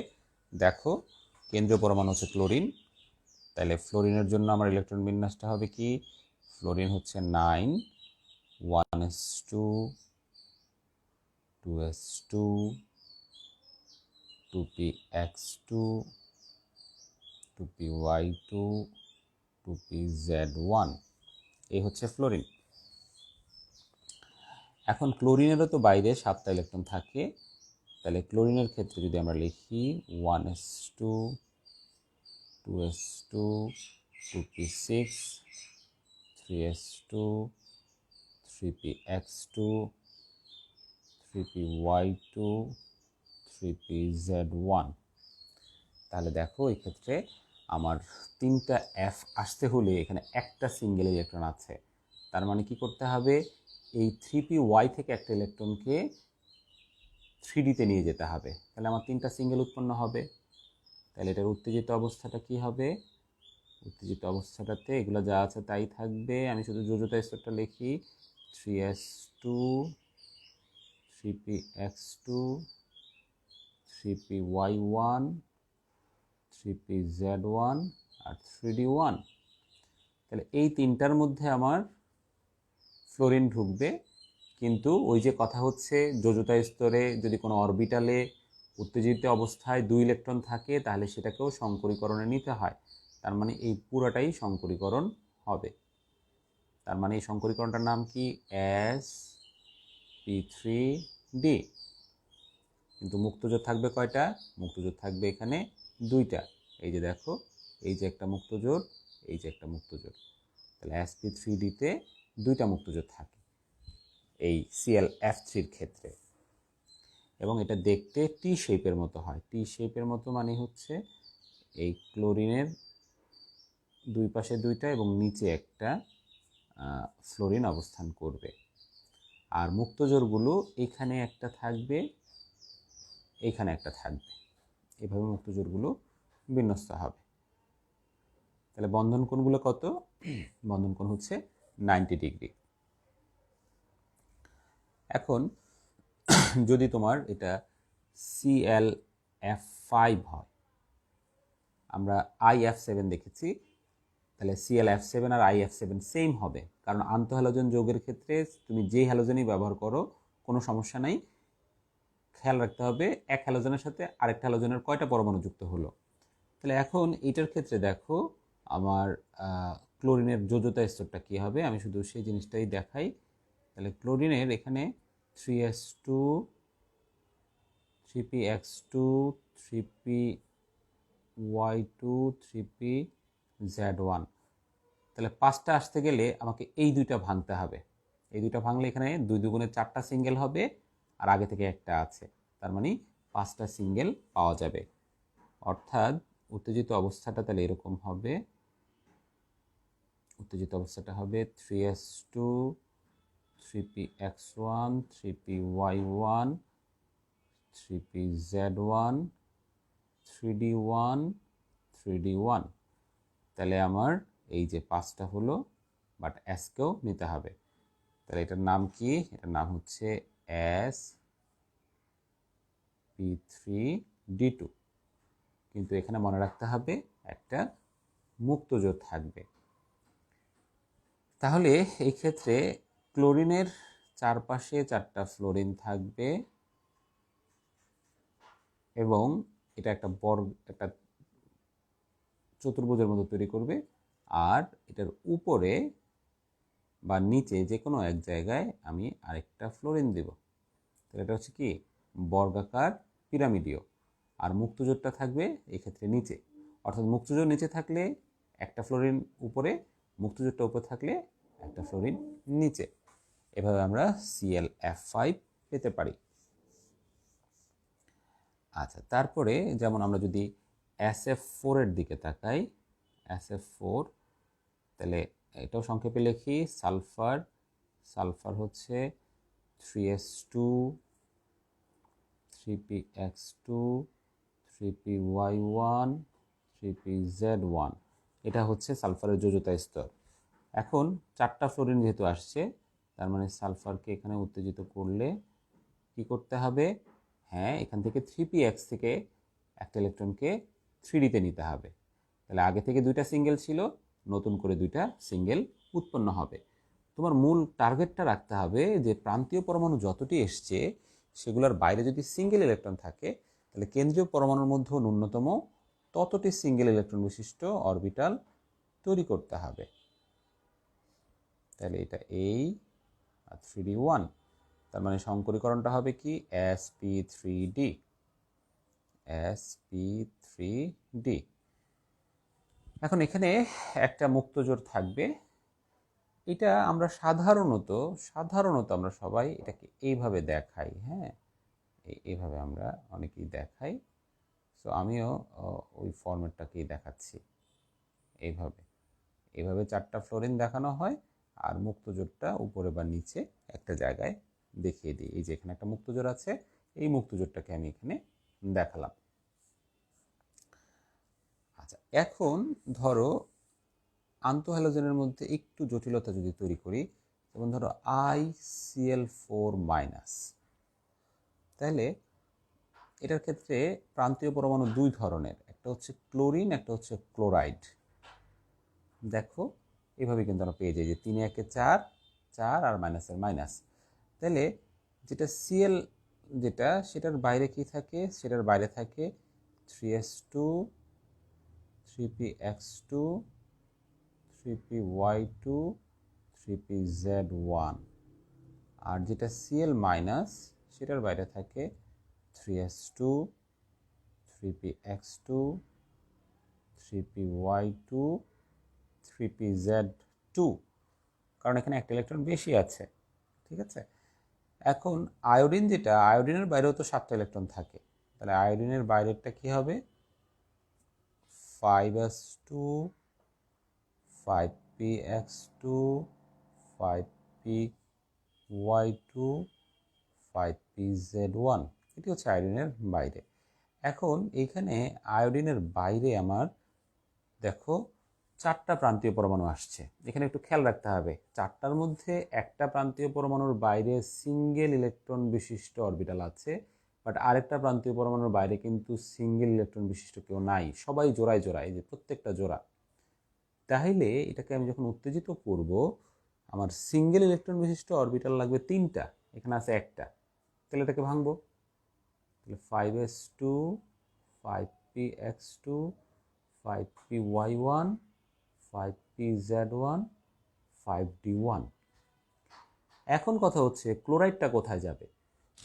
A: দেখো কেন্দ্রীয় পরমাণু হচ্ছে ক্লোরিন, তাহলে ফ্লোরিনের জন্য আমার ইলেকট্রন বিন্যাসটা হবে কি? ফ্লোরিন হচ্ছে 9 1s2 2s2 2px2 2py2 2pz1, এই হচ্ছে ফ্লোরিন। এখন ক্লোরিনেরও তো বাইরে 7টা ইলেকট্রন থাকে, তাহলে ক্লোরিনের ক্ষেত্রে যদি আমরা লিখি 1s2 2s2 2p6 3s2 3px2 3py2 3pz1। তাহলে দেখো এই ক্ষেত্রে আমার 3টা F আসতে হলে এখানে একটা সিঙ্গেল ইলেকট্রন আছে। তার মানে কি করতে হবে? এই 3py থেকে একটা ইলেকট্রনকে 3D-তে নিয়ে যেতে হবে, তাহলে আমার 3টা সিঙ্গেল উৎপন্ন হবে। তাহলে এটার উত্তেজিত অবস্থাটা কি হবে? উত্তেজিত অবস্থাটাতে এগুলো যা আছে তাই থাকবে। আমি শুধু যোজতা স্তরটা লিখি 3s2 3px2 3py1 3pz1 আর 3d1। তাহলে এই 3টার মধ্যে আমার ফ্লোরিন ঢুকবে, কিন্তু ওই যে কথা হচ্ছে যোজতা স্তরে যদি কোনো অরবিটালে উত্তেজিত অবস্থায় 2 ইলেকট্রন থাকে তাহলে সেটাকেও সংকরীকরণে নিতে হয়। তার মানে এই পুরোটাই সংকরীকরণ হবে। তার মানে এই সংকরীকরণটার নাম কি? sp3d। কিন্তু মুক্তজোট থাকবে কয়টা? মুক্তজোট থাকবে এখানে 2টা। এই যে দেখো, এই যে একটা মুক্তজোট, এই যে একটা মুক্তজোট। তাহলে sp3d-তে 2টা মুক্তজোট থাকে এই ClF3-র ক্ষেত্রে, এবং এটা দেখতে টি শেপের মতো হয়। টি শেপের মতো মানে হচ্ছে এই ক্লোরিনের দুই পাশে 2টা এবং নিচে একটা ফ্লোরিন অবস্থান করবে। আর মুক্তজোড়গুলো এখানে একটা থাকবে, এখানে একটা থাকবে, এভাবে মুক্তজোড়গুলো বিন্যস্ত হবে। তাহলে বন্ধন কোণগুলো কত? বন্ধন কোণ হচ্ছে 90 ডিগ্রি। এখন যদি তোমার এটা ClF5 হয়, আমরা IF7 দেখেছি, তাহলে ClF7 আর IF7 সেম হবে, কারণ আন্তঃহ্যালোজেন যৌগের ক্ষেত্রে তুমি যে হ্যালোজেনই ব্যবহার করো কোনো সমস্যা নাই, খেয়াল রাখতে হবে এক হ্যালোজেনের সাথে আরেকটা হ্যালোজেনের কয়টা পরমাণু যুক্ত হলো। তাহলে এখন এটার ক্ষেত্রে দেখো আমার ক্লোরিনের যোজ্যতা স্তরটা কী হবে, আমি শুধু সেই জিনিসটাই দেখাই। তাহলে ক্লোরিনের এখানে 3s2 3px2 3py2 3pz1। তাহলে 5টা আসতে গেলে আমাকে এই দুইটা ভাঙতে হবে। এই দুইটা ভাঙলে এখানে 2 দুগুণে 4টা সিঙ্গেল হবে, আর আগে থেকে একটা আছে, তার মানে 5টা সিঙ্গেল পাওয়া যাবে। অর্থাৎ উত্তেজিত অবস্থাটা তাহলে এরকম হবে, উত্তেজিত অবস্থাটা হবে 3s2 3px1 3py1 3pz1 3d1 3d1। তাহলে আমার এই যে 5টা হলো, বাট এসকেও নিতে হবে। তাহলে এটার নাম কি? এটার নাম হচ্ছে sp3d2। কিন্তু এখানে মনে রাখতে হবে একটা মুক্ত জোট থাকবে। তাহলে এই ক্ষেত্রে ক্লোরিনের চারপাশে 4টা ফ্লোরিন থাকবে এবং এটা একটা একটা চতুর্ভুজের মতো তৈরি করবে, আর এটার উপরে বা নিচে যে কোনো এক জায়গায় আমি আরেকটা ফ্লোরিন দেব। তাহলে এটা হচ্ছে কি বর্গাকার পিরামিডীয়। আর মুক্তজোটটা থাকবে এই ক্ষেত্রে নিচে, অর্থাৎ মুক্তজোট নিচে থাকলে একটা ফ্লোরিন উপরে, মুক্তজোটটা উপরে থাকলে একটা ফ্লোরিন নিচে। এভাবে আমরা ClF5 পেতে পারি। আচ্ছা, তারপরে যেমন আমরা যদি SF4 এর দিকে তাকাই, SF4, তাহলে এটাও সংক্ষেপে লিখি সালফার। সালফার হচ্ছে 3s2 3px2 3py1 3pz1। এটা হচ্ছে সালফারের যোজ্যতা স্তর। এখন 4টা ফ্লোরিন যেহেতু আসছে, তার মানে সালফারকে এখানে উত্তেজিত করলে কি করতে হবে? হ্যাঁ, এখান থেকে 3px থেকে একটা ইলেকট্রনকে 3d-তে নিতে হবে। তাহলে আগে থেকে 2টা সিঙ্গেল ছিল, নতুন করে 2টা সিঙ্গেল উৎপন্ন হবে। তোমার মূল টার্গেটটা রাখতে হবে যে প্রান্তীয় পরমাণু যতটি এসছে সেগুলোর বাইরে যদি সিঙ্গেল ইলেকট্রন থাকে, তাহলে কেন্দ্রীয় পরমাণুর মধ্যে ন্যূনতম ততটি সিঙ্গেল ইলেকট্রন বিশিষ্ট অরবিটাল তৈরি করতে হবে। তাহলে এটা এই 3d1, তার মানে সংকরীকরণটা হবে কি sp3d। sp3d। এখন এখানে একটা মুক্তজোট থাকবে। এটা আমরা সাধারণত আমরা সবাই এটাকে এইভাবে দেখাই। হ্যাঁ, এইভাবে আমরা অনেকেই দেখাই। সো আমিও ওই ফরম্যাটটাকেই দেখাচ্ছি। এইভাবে 4টা ফ্লোরিন দেখানো হয়, আর মুক্তজোটটা উপরে বা নিচে একটা জায়গায় দেখিয়ে দিই। এই যে এখানে একটা মুক্তজোট আছে, এই মুক্তজোটটাকে আমি এখানে দেখালাম। আচ্ছা, এখন ধরো আন্তঃহ্যালোজেনের মধ্যে একটু জটিলতা যদি তৈরি করি, যেমন ধরো ICl4-, তাহলে এটার ক্ষেত্রে প্রান্তীয় পরমাণু 2 ধরনের, একটা হচ্ছে ক্লোরিন, একটা হচ্ছে ক্লোরাইড। দেখো এভাবে কিন্তু আমরা পেয়ে যাই যে 3 1 4 4 আর মাইনাসের মাইনাস। তাহলে যেটা Cl যেটা, সেটার বাইরে কি থাকে? সেটার বাইরে থাকে 3s2 3px2 3py2 3pz1। আর যেটা Cl-, সেটার বাইরে থাকে 3s2 3px2 3py2 3pz2, কারণ এখানে একটা ইলেকট্রন বেশি আছে। ঠিক আছে, এখন আয়োডিন যেটা, আয়োডিনের বাইরেও তো 7টা ইলেকট্রন থাকে। তাহলে আয়োডিনের বাইরেরটা কি হবে? 5s2 5px2 5py2 5pz1। এটি হচ্ছে আয়োডিনের বাইরে। এখন এইখানে আয়োডিনের বাইরে আমার দেখো 4টা প্রান্তীয় পরমাণু আসছে। এখানে একটু খেয়াল রাখতে হবে, 4টার মধ্যে একটা প্রান্তীয় পরমাণুর বাইরে সিঙ্গেল ইলেকট্রন বিশিষ্ট অরবিটাল আছে, বাট আরেকটা প্রান্তীয় পরমাণুর বাইরে কিন্তু সিঙ্গেল ইলেকট্রন বিশিষ্ট কেউ নাই, সবাই জোড়ায় জোড়ায়, যে প্রত্যেকটা জোড়া। তাহলে এটাকে আমি যখন উত্তেজিত করব, আমার সিঙ্গেল ইলেকট্রন বিশিষ্ট অরবিটাল লাগবে 3টা, এখানে আছে একটা। তাহলে এটাকে ভাঙবো। তাহলে 5s2 5px2 5py1 5pz1 5d1। এখন কথা হচ্ছে ক্লোরাইডটা কোথায় যাবে।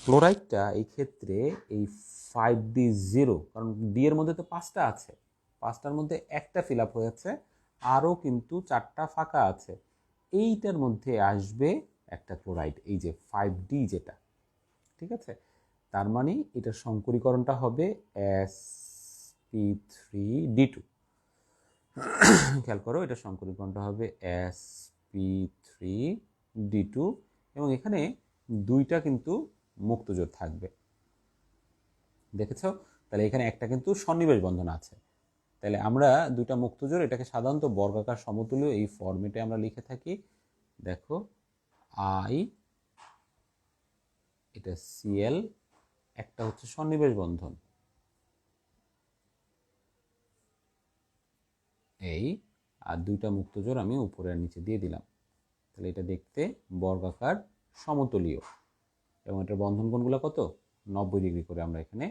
A: ক্লোরাইডটা এই ক্ষেত্রে এই 5d0, কারণ ডি এর মধ্যে তো 5টা আছে, 5টার মধ্যে একটা ফিল আপ হয়েছে, আরও কিন্তু 4টা ফাঁকা আছে, এইটার মধ্যে আসবে একটা ক্লোরাইড, এই যে 5d যেটা, ঠিক আছে। তার মানে এটার সংকরীকরণটা হবে sp3d2। খেয়াল করো, এটা সংকরীকরণটা হবে sp3d2, এবং এখানে দুইটা কিন্তু মুক্তজোড় থাকবে, দেখেছো। তাহলে এখানে একটা কিন্তু সন্নিবেশ বন্ধন আছে। তাহলে আমরা দুইটা মুক্তজোড়, এটাকে সাধারণত বর্গাকার সমতুল্য এই ফর্মেটে আমরা লিখে থাকি। দেখো আই, এটা সিএল, একটা হচ্ছে সন্নিবেশ বন্ধন এই, আর দুইটা মুক্তজোড় আমি উপরে আর নিচে দিয়ে দিলাম। তাহলে এটা দেখতে বর্গাকার সমতলীয়, এবং এটার বন্ধন কোণগুলো কত, 90 ডিগ্রি করে আমরা এখানে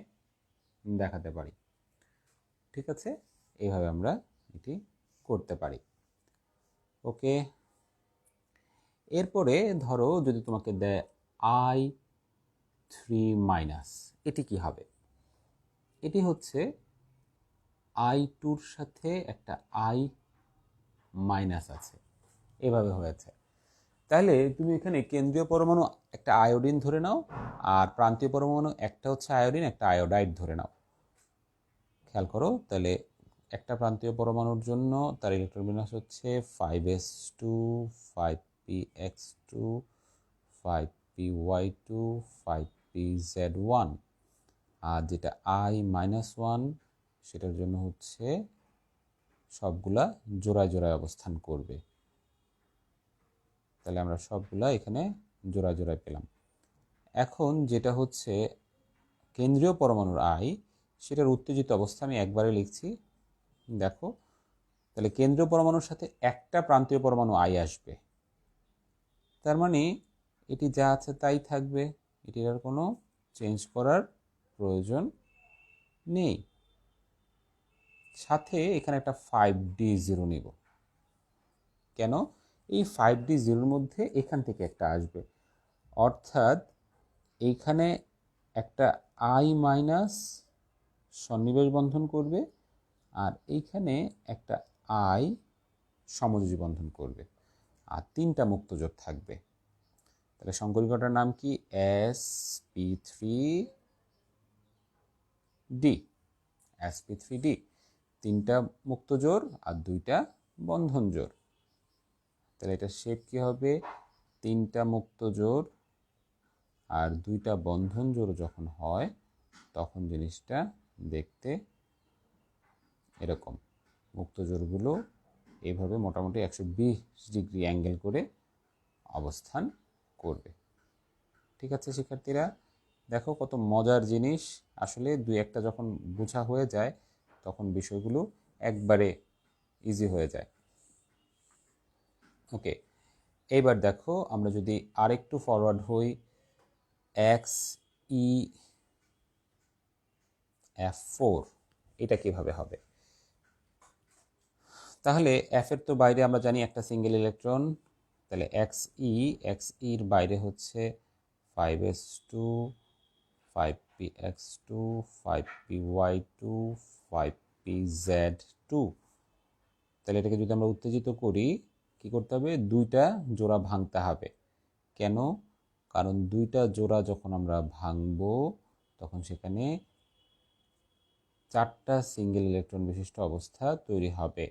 A: দেখাতে পারি। ঠিক আছে, এইভাবে আমরা এটি করতে পারি। ওকে, এরপরে ধরো যদি তোমাকে দেয় I3-, এটি কি হবে? এটি হচ্ছে I2-র সাথে একটা I- আছে, এভাবে হয়েছে। তাহলে তুমি এখানে কেন্দ্রীয় পরমাণু একটা আয়োডিন ধরে নাও, আর প্রান্তীয় পরমাণু একটা হচ্ছে আয়োডিন, একটা আয়োডাইড ধরে নাও। খেয়াল করো, তাহলে একটা প্রান্তীয় পরমাণুর জন্য তার ইলেকট্রন বিন্যাস হচ্ছে 5s2 5px2 5py2 5pz1, আর যেটা I-1 সেটার জন্য হচ্ছে সবগুলা জোড়ায় জোড়ায় অবস্থান করবে। তাহলে আমরা সবগুলা এখানে জোড়ায় জোড়ায় পেলাম। এখন যেটা হচ্ছে কেন্দ্রীয় পরমাণুর আই, সেটার উত্তেজিত অবস্থা আমি একবারে লিখছি। দেখো, তাহলে কেন্দ্রীয় পরমাণুর সাথে একটা প্রান্তীয় পরমাণু আই আসবে, তার মানে এটি যা আছে তাই থাকবে, এটির আর কোনো চেঞ্জ করার প্রয়োজন নেই। সাথে এখানে একটা 5d0 নিব। কেন? এই 5d0-র মধ্যে এখান থেকে একটা আসবে, অর্থাৎ এইখানে একটা I- সন্নিবেশ বন্ধন করবে, আর এইখানে একটা I সমযোজী বন্ধন করবে, আর 3টা মুক্তজোড় থাকবে। তাহলে সংকরীকরণটার নাম কি? sp3d। sp3d, 3টা মুক্তজোড় আর 2টা বন্ধন জোড়। তাহলে এটা শেপ কি হবে? 3টা মুক্তজোড় আর 2টা বন্ধন জোড় যখন হয়, তখন জিনিসটা দেখতে এরকম। মুক্তজোড়গুলো এইভাবে মোটামুটি 120 ডিগ্রি অ্যাঙ্গেল করে অবস্থান করবে। ঠিক আছে শিক্ষার্থীরা, দেখো কত মজার জিনিস। আসলে দুই একটা যখন বোঝা হয়ে যায়, তখন বিষয়গুলো একবারে ইজি হয়ে যায়। ওকে, এইবার দেখো আমরা যদি আরেকটু ফরওয়ার্ড হই, XeF4, এটা কিভাবে হবে? তাহলে F এর তো বাইরে আমরা জানি একটা সিঙ্গেল ইলেকট্রন, তাহলে Xeর বাইরে হচ্ছে 5s2 5px2 5py2 5pz2। তাহলে এটাকে যদি আমরা উত্তেজিত করি, কি করতে হবে? 2টা জোড়া ভাঙতে হবে। কেন? কারণ 2টা জোড়া যখন আমরা ভাঙবো, তখন সেখানে 4টা সিঙ্গেল ইলেকট্রন বিশিষ্ট অবস্থা তৈরি হবে,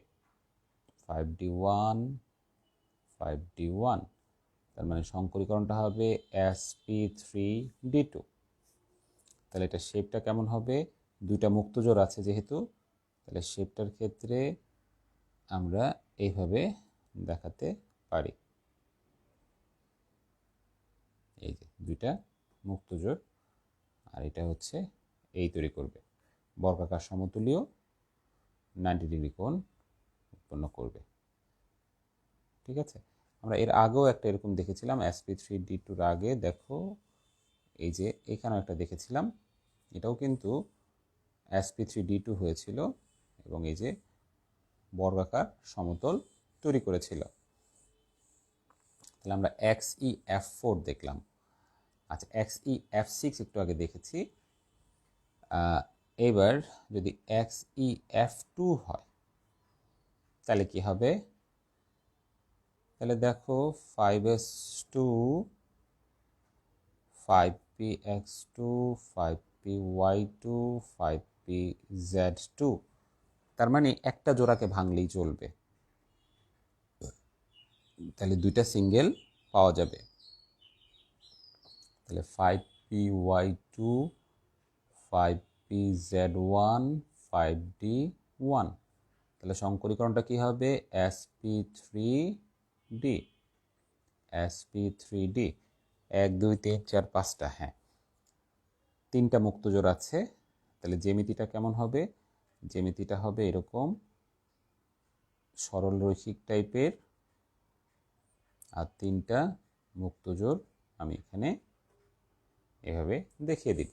A: 5d1 5d1। তার মানে সংকরীকরণটা হবে sp3d2। তাহলে এটা শেপটা কেমন হবে? 2টা মুক্তজোড় আছে যেহেতু, তাহলে শেপটার ক্ষেত্রে আমরা এইভাবে দেখাতে পারি। এই যে 2টা মুক্তজোড়, আর এটা হচ্ছে এই তৈরি করবে, বর্গাকার সমতুল্য 90 ডিগ্রি কোণ উৎপন্ন করবে। ঠিক আছে, আমরা এর আগেও একটা এরকম দেখেছিলাম sp3d2-র আগে। দেখো এই যে এখানেও একটা দেখেছিলাম, এটাও কিন্তু sp3d2 হয়েছিল এবং এই যে বর্গাকার সমতল তৈরি করেছিল। তাহলে আমরা XeF4 দেখলাম। আচ্ছা, XeF6 একটু আগে দেখেছি। এবার যদি XeF2 হয় তাহলে কি হবে? তাহলে দেখো 5s2 5px2 5py2 5pz2, তার মানে একটা জোড়াকে ভাঙলেই চলবে, তাহলে দুইটা সিঙ্গেল পাওয়া যাবে। তাহলে 5py2 5pz1 5d1, তাহলে সংকরীকরণটা কি হবে? sp3d sp3d 1 2 3 4 5টা, হ্যাঁ 3টা মুক্ত জোড় আছে। তাহলে জ্যামিতিটা কেমন হবে? জ্যামিতিটা হবে এরকম সরল রৈখিক টাইপের, আর 3টা মুক্ত জোড় আমি এখানে এভাবে দেখিয়ে দিব।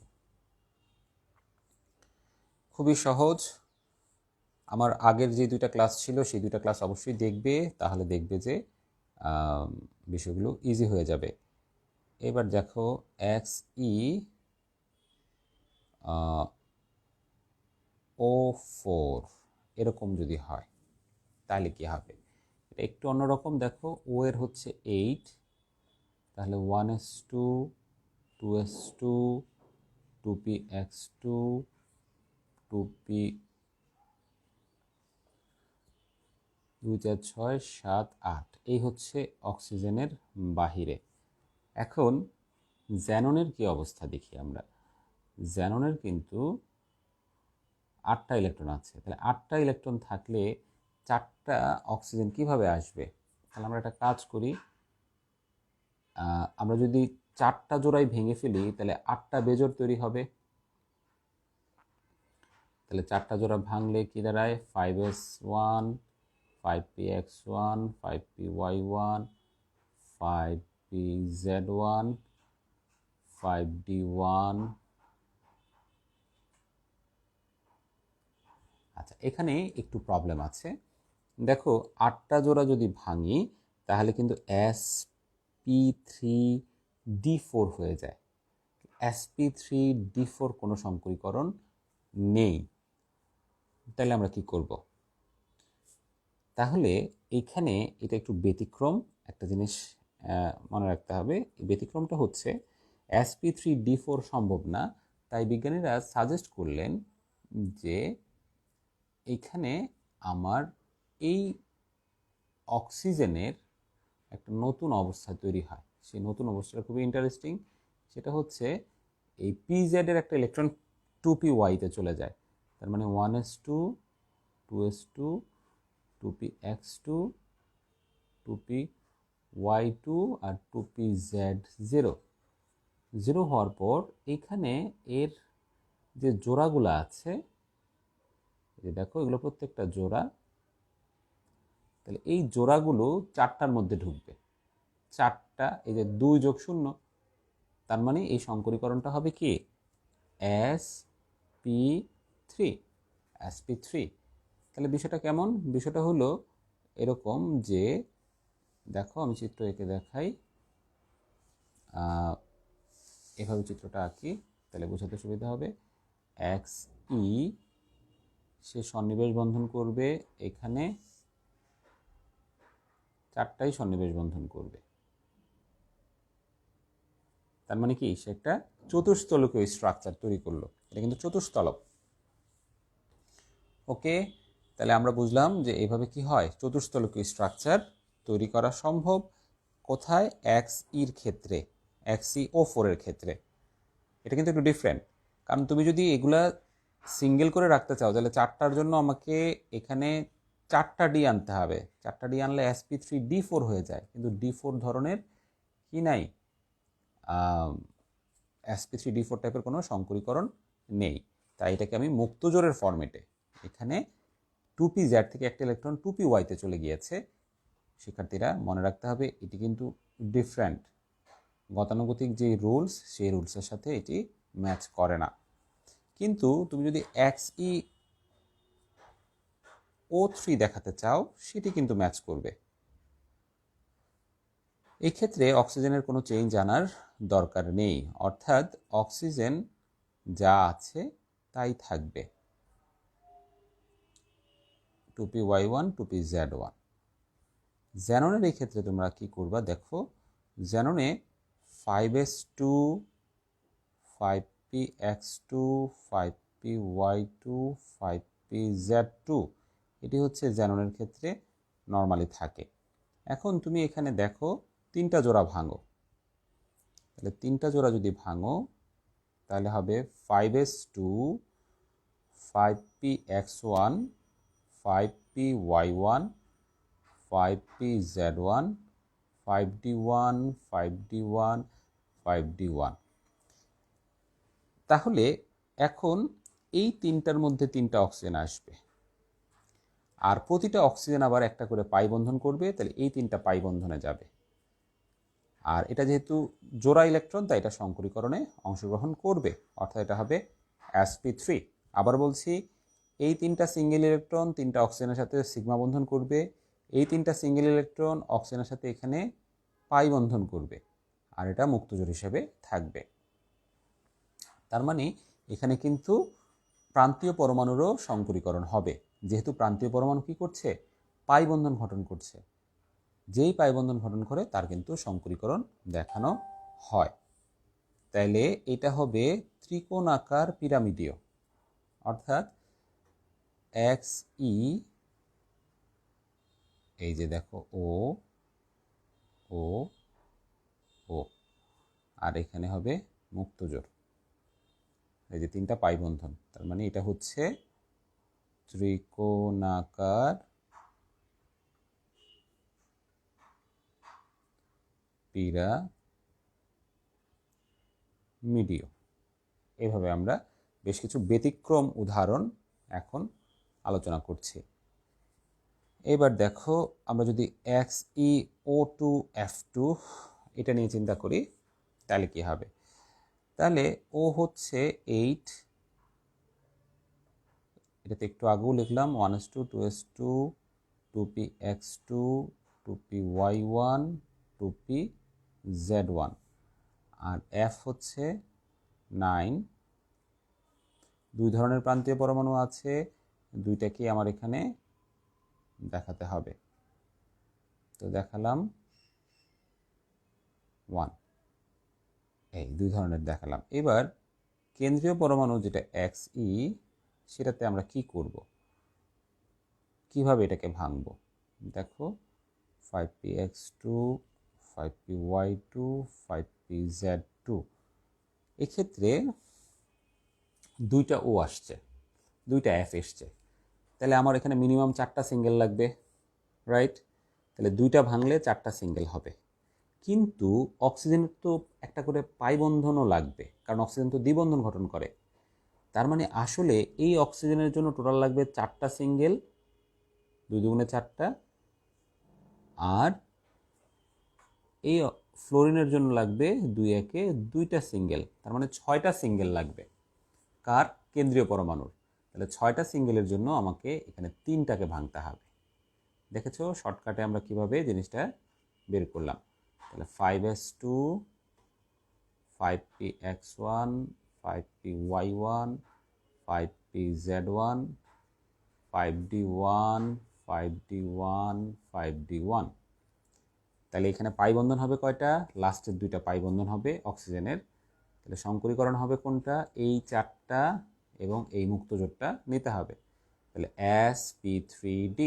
A: খুবই সহজ। আমার আগের যে দুইটা ক্লাস ছিল সেই দুইটা ক্লাস অবশ্যই দেখবে, তাহলে দেখবে যে বিষয়গুলো ইজি হয়ে যাবে। এবার দেখো XeO4 এরকম যদি হয় তাহলে কি হবে? এটা একটু অন্যরকম। দেখো ও এর হচ্ছে 8, তাহলে 1s2 2s2 2px2 2p 2 4 6 7 8, এই হচ্ছে অক্সিজেনের বাহিরে। এখন জ্যাননের কি অবস্থা দেখি আমরা। জ্যাননের কিন্তু 8টা ইলেকট্রন আছে, তাহলে 8টা ইলেকট্রন থাকলে 4টা অক্সিজেন কিভাবে আসবে? তাহলে আমরা একটা কাজ করি, আমরা যদি 4টা জোড়াই ভেঙে ফেলি তাহলে 8টা বেজোড় তৈরি হবে। তাহলে 4টা জোড়া ভাঙলে কি দাঁড়ায়? 5s1 5px1 5py1 5pz1 5d1। আচ্ছা, এখানে একটু প্রবলেম আছে। দেখো 8টা জোড়া যদি ভাঙি তাহলে কিন্তু sp3d4 হয়ে যায়। sp3d4 কোনো সংকরীকরণ নেই। তাহলে আমরা কি করব? তাহলে এইখানে এটা একটু ব্যতিক্রম, একটা জিনিস মনে রাখতে হবে। ব্যতিক্রমটা হচ্ছে sp3d4 সম্ভব না, তাই বিজ্ঞানীরা সাজেস্ট করলেন যে এইখানে আমার এই অক্সিজেনের একটা নতুন অবস্থা তৈরি হয়। সেই নতুন অবস্থাটা খুবই ইন্টারেস্টিং। সেটা হচ্ছে এই pz এর একটা ইলেকট্রন 2py-তে চলে যায়। তার মানে 1s2 2s2 2px2 2py2 আর 2pz0 0 হওয়ার পর এইখানে এর যে জোড়াগুলো আছে, এই দেখো এগুলো প্রত্যেকটা জোড়া, তাহলে এই জোড়াগুলো 4টার মধ্যে ঢুকবে। 4টা, এই যে 2 যোগ 0, তার মানে এই সংকরীকরণটা হবে কি? sp3 sp3। তাহলে বিষয়টা কেমন? বিষয়টা হলো এরকম যে দেখো আমি চিত্র এঁকে দেখাই, এভাবে চিত্রটা আঁকি তাহলে বোঝাতে সুবিধা হবে। Xe সে সন্নিবেশ বন্ধন করবে, এখানে 4টাই সন্নিবেশ বন্ধন করবে। তার মানে কি? সে একটা চতুস্তলকীয় স্ট্রাকচার তৈরি করলো। এটা কিন্তু চতুস্তলক। ওকে, তাহলে আমরা বুঝলাম যে এইভাবে কি হয়, চতুস্তলকীয় স্ট্রাকচার তৈরি করা সম্ভব। কোথায়? Xeর ক্ষেত্রে, XeO4 এর ক্ষেত্রে। এটা কিন্তু একটু ডিফারেন্ট, কারণ তুমি যদি এগুলা সিঙ্গেল করে রাখতে চাও তাহলে 4টার জন্য আমাকে এখানে 4টা ডি আনতে হবে। 4টা ডি আনলে sp3d4 হয়ে যায়, কিন্তু d4 ধরনের কি নাই, sp3d4 টাইপের কোনো সংকরীকরণ নেই। তাই এটাকে আমি মুক্ত জোড়ের ফরম্যাটে, এখানে 2pz থেকে একটা ইলেকট্রন 2py-তে চলে গিয়েছে। শিক্ষার্থীরা মনে রাখতে হবে এটি কিন্তু ডিফারেন্ট। গতানুগতিক যে রুলস, সেই রুলসের সাথে এটি ম্যাচ করে না। কিন্তু তুমি যদি XeO3 দেখাতে চাও সেটি কিন্তু ম্যাচ করবে। এই ক্ষেত্রে অক্সিজেনের কোনো চেঞ্জ আনার দরকার নেই, অর্থাৎ অক্সিজেন যা আছে তাই থাকবে, 2p-Y1 2p-Z1। জ্যাননের এই ক্ষেত্রে তোমরা কি করবা দেখো, জ্যাননে 5s2 5px2 5py2 5pz2 এটি হচ্ছে জ্যাননের ক্ষেত্রে নর্মালি থাকে। এখন তুমি এখানে দেখো তিনটা জোড়া ভাঙো, তাহলে তিনটা জোড়া যদি ভাঙো তাহলে হবে 5s2 5px1 5py1 5pz1 5d1 5d1 5d1। তাহলে এখন এই তিনটার মধ্যে তিনটা অক্সিজেন আসবে, আর প্রতিটা অক্সিজেন আবার একটা করে পাই বন্ধন করবে, তাহলে এই তিনটা পাই বন্ধনে যাবে। আর এটা যেহেতু জোড়া ইলেকট্রন তাই এটা সংকরীকরণে অংশগ্রহণ করবে, অর্থাৎ এটা হবে sp3। আবার বলছি, এই তিনটা সিঙ্গেল ইলেকট্রন তিনটা অক্সিজেনের সাথে সিগমা বন্ধন করবে, এই তিনটা সিঙ্গেল ইলেকট্রন অক্সিজেনের সাথে এখানে পাই বন্ধন করবে, আর এটা মুক্তজোড় হিসেবে থাকবে। তার মানে এখানে কিন্তু প্রান্তীয় পরমাণুরও সংকরীকরণ হবে, যেহেতু প্রান্তীয় পরমাণু কি করছে, পাই বন্ধন গঠন করছে। যেই পাই বন্ধন গঠন করে তার কিন্তু সংকরীকরণ দেখানো হয়। তাইলে এটা হবে ত্রিকোণাকার পিরামিডীয়, অর্থাৎ XE, এই যে দেখো ও ও ও, আর এখানে হবে মুক্তজোড়, এই যে তিনটা পাই বন্ধন, তার মানে এটা হচ্ছে ত্রিকোণাকার পিরামিডীয়। এইভাবে আমরা বেশ কিছু ব্যতিক্রম উদাহরণ এখন আলোচনা করছি। এবার দেখো আমরা যদি XeO2F2 এটা নিয়ে চিন্তা করি তাহলে কি হবে, তাহলে ও হচ্ছে 8, এটাতে একটু আগেও লিখলাম 1s2 2s2 2px2 2py1 2pz1, আর F হচ্ছে 9। দুই ধরনের প্রান্তীয় পরমাণু আছে, দুইটাকে আমার এখানে দেখাতে হবে, তো দেখালাম 1, এই দুই ধরনের দেখালাম। এবার কেন্দ্রীয় পরমাণু যেটা Xe, সেটাতে আমরা কি করব, কিভাবে এটাকে ভাঙব, দেখো 5px2 5py2 5pz2, এক্ষেত্রে দুইটা ও আসছে, দুইটা এফ এসছে, তাহলে আমার এখানে মিনিমাম 4টা সিঙ্গেল লাগবে, রাইট? তাহলে দুইটা ভাঙলে 4টা সিঙ্গেল হবে, কিন্তু অক্সিজেনের তো একটা করে পাই বন্ধনও লাগবে, কারণ অক্সিজেন তো দ্বিবন্ধন গঠন করে। তার মানে আসলে এই অক্সিজেনের জন্য টোটাল লাগবে 4টা সিঙ্গেল, 2 দুগুণে 4টা, আর এই ফ্লোরিনের জন্য লাগবে 2 একে 2টা সিঙ্গেল, তার মানে 6টা সিঙ্গেল লাগবে কার, কেন্দ্রীয় পরমাণুর। তাহলে 6টা সিঙ্গেলের জন্য আমাকে এখানে 3টাকে ভাঙতে হবে। দেখেছো শর্টকাটে আমরা কিভাবে জিনিসটা বের করলাম। তাহলে 5s2 5px1 5py1 5pz1 5d1 5d1 5d1। তাহলে এখানে পাই বন্ধন হবে কয়টা, লাস্টের দুইটা পাই বন্ধন হবে অক্সিজেনের। তাহলে সংকরীকরণ হবে কোনটা, এই 4টা এবং এই মুক্তজোড়টা নিতে হবে। তাহলে sp3d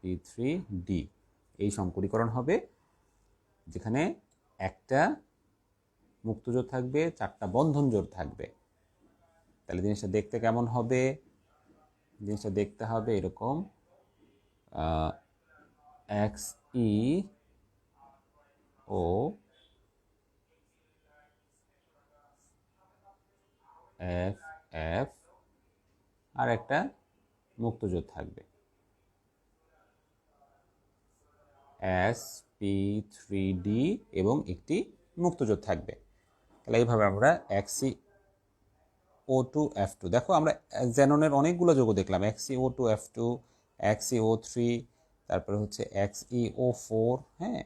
A: sp3d এই সংকরীকরণ হবে, যেখানে একটা মুক্তজোড় থাকবে, 4টা বন্ধন জোড় থাকবে। তাহলে জিনিসটা দেখতে কেমন হবে, জিনিসটা দেখতে হবে এরকম, XeO FF আর একটা মুক্তজোড় থাকবে sp3d এবং একটি মুক্তজোড় থাকবে। তাহলে এইভাবে আমরা XeO2F2, দেখো আমরা জ্যাননের অনেকগুলো যৌগ দেখলাম, XeO2F2, XeO3, তারপরে হচ্ছে XeO4, হ্যাঁ,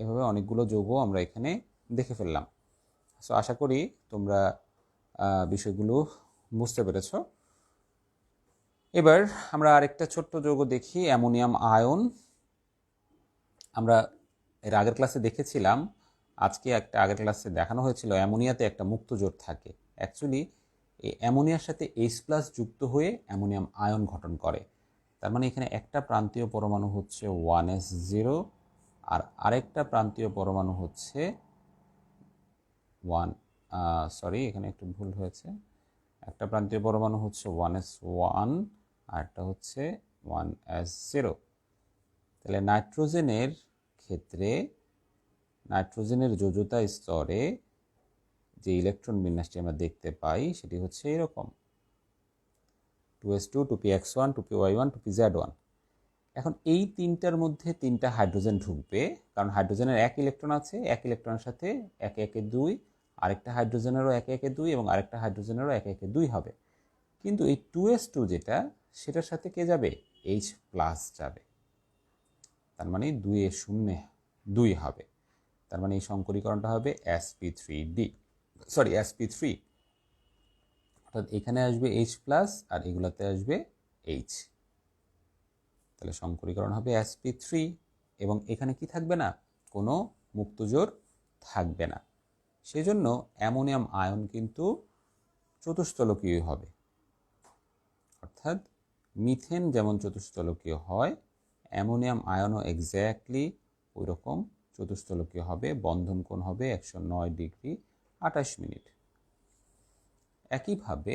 A: এভাবে অনেকগুলো যৌগ আমরা এখানে দেখে ফেললাম। সো আশা করি তোমরা বিষয়গুলো বুঝতে পেরেছ। এবার আমরা আরেকটা ছোট্ট যৌগ দেখি, অ্যামোনিয়াম আয়ন। আমরা এর আগের ক্লাসে দেখেছিলাম, আজকে একটা আগের ক্লাসে দেখানো হয়েছিল অ্যামোনিয়াতে একটা মুক্ত জোট থাকে। অ্যাকচুয়ালি এই অ্যামোনিয়ার সাথে H+ যুক্ত হয়ে অ্যামোনিয়াম আয়ন গঠন করে। তার মানে এখানে একটা প্রান্তীয় পরমাণু হচ্ছে 1s0 আর আরেকটা প্রান্তীয় পরমাণু হচ্ছে এখানে একটু ভুল হয়েছে, একটা প্রান্তীয় পরমাণু হচ্ছে 1s1 আর একটা হচ্ছে 1s0। তাহলে নাইট্রোজেনের ক্ষেত্রে নাইট্রোজেনের যোজ্যতা স্তরে যে ইলেকট্রন বিন্যাসটি আমরা দেখতে পাই সেটি হচ্ছে এরকম, 2s2, 2px1, 2py1, 2pz1। এখন এই তিনটার মধ্যে তিনটা হাইড্রোজেন ঢুকবে, কারণ হাইড্রোজেনের এক ইলেকট্রন আছে, এক ইলেকট্রনের সাথে একে একে 2, আরেকটা হাইড্রোজেনেরও একে একে 2 এবং আরেকটা হাইড্রোজেনেরও একে একে 2 হবে। কিন্তু এই 2s2 যেটা, সেটার সাথে কে যাবে? H+ যাবে। তার মানে 2 হবে। তার মানে এই সংকরীকরণটা হবে sp3 অর্থাৎ এখানে আসবে H+ আর এগুলাতে আসবে H। তাহলে সংকরীকরণ হবে sp3 এবং এখানে কি থাকবে না? কোনো মুক্তজোড় থাকবে না। সেজন্য অ্যামোনিয়াম আয়ন কিন্তু চতুস্থলকীয় হবে, অর্থাৎ মিথেন যেমন চতুস্থলকীয় হয়, অ্যামোনিয়াম আয়নও এক্স্যাক্টলি ওই রকম চতুস্থলকীয় হবে। বন্ধন কোণ হবে 109 ডিগ্রি 28 মিনিট। একইভাবে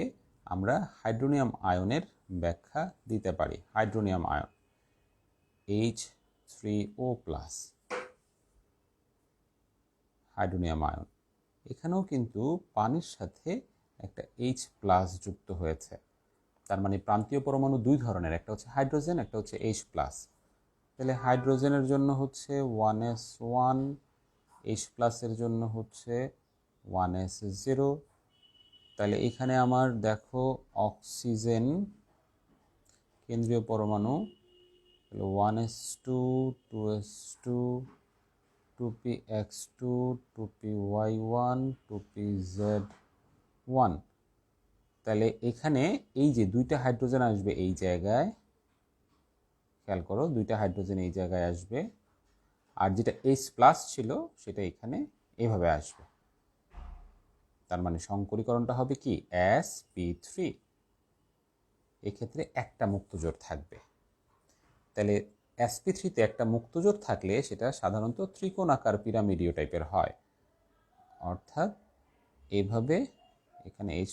A: আমরা হাইড্রোনিয়াম আয়নের ব্যাখ্যা দিতে পারি। Hydronium ion H3O+, hydronium ion, এখানেও কিন্তু পানির সাথে একটা H+ যুক্ত হয়েছে। তার মানে প্রান্তীয় পরমাণু দুই ধরনের, একটা হচ্ছে হাইড্রোজেন, একটা হচ্ছে H+। তাহলে হাইড্রোজেনের জন্য হচ্ছে 1s1, H+ এর জন্য হচ্ছে 1s0। তাহলে এখানে আমার দেখো অক্সিজেন কেন্দ্রীয় পরমাণু 1s2, 2s2, 2px2, 2py1, 2pz1। তাহলে এখানে এই যে দুইটা হাইড্রোজেন আসবে এই জায়গায়, খেয়াল করো, দুইটা হাইড্রোজেন এই জায়গায় আসবে, আর যেটা H+ ছিল সেটা এখানে এইভাবে আসবে। তার মানে সংকরীকরণটা হবে কি? sp3। এক্ষেত্রে একটা মুক্তজোড় থাকবে। তাহলে sp3-তে একটা মুক্তজোড় থাকলে সেটা সাধারণত ত্রিকোণাকার পিরামিডীয় টাইপের হয়, অর্থাৎ এইভাবে এখানে H+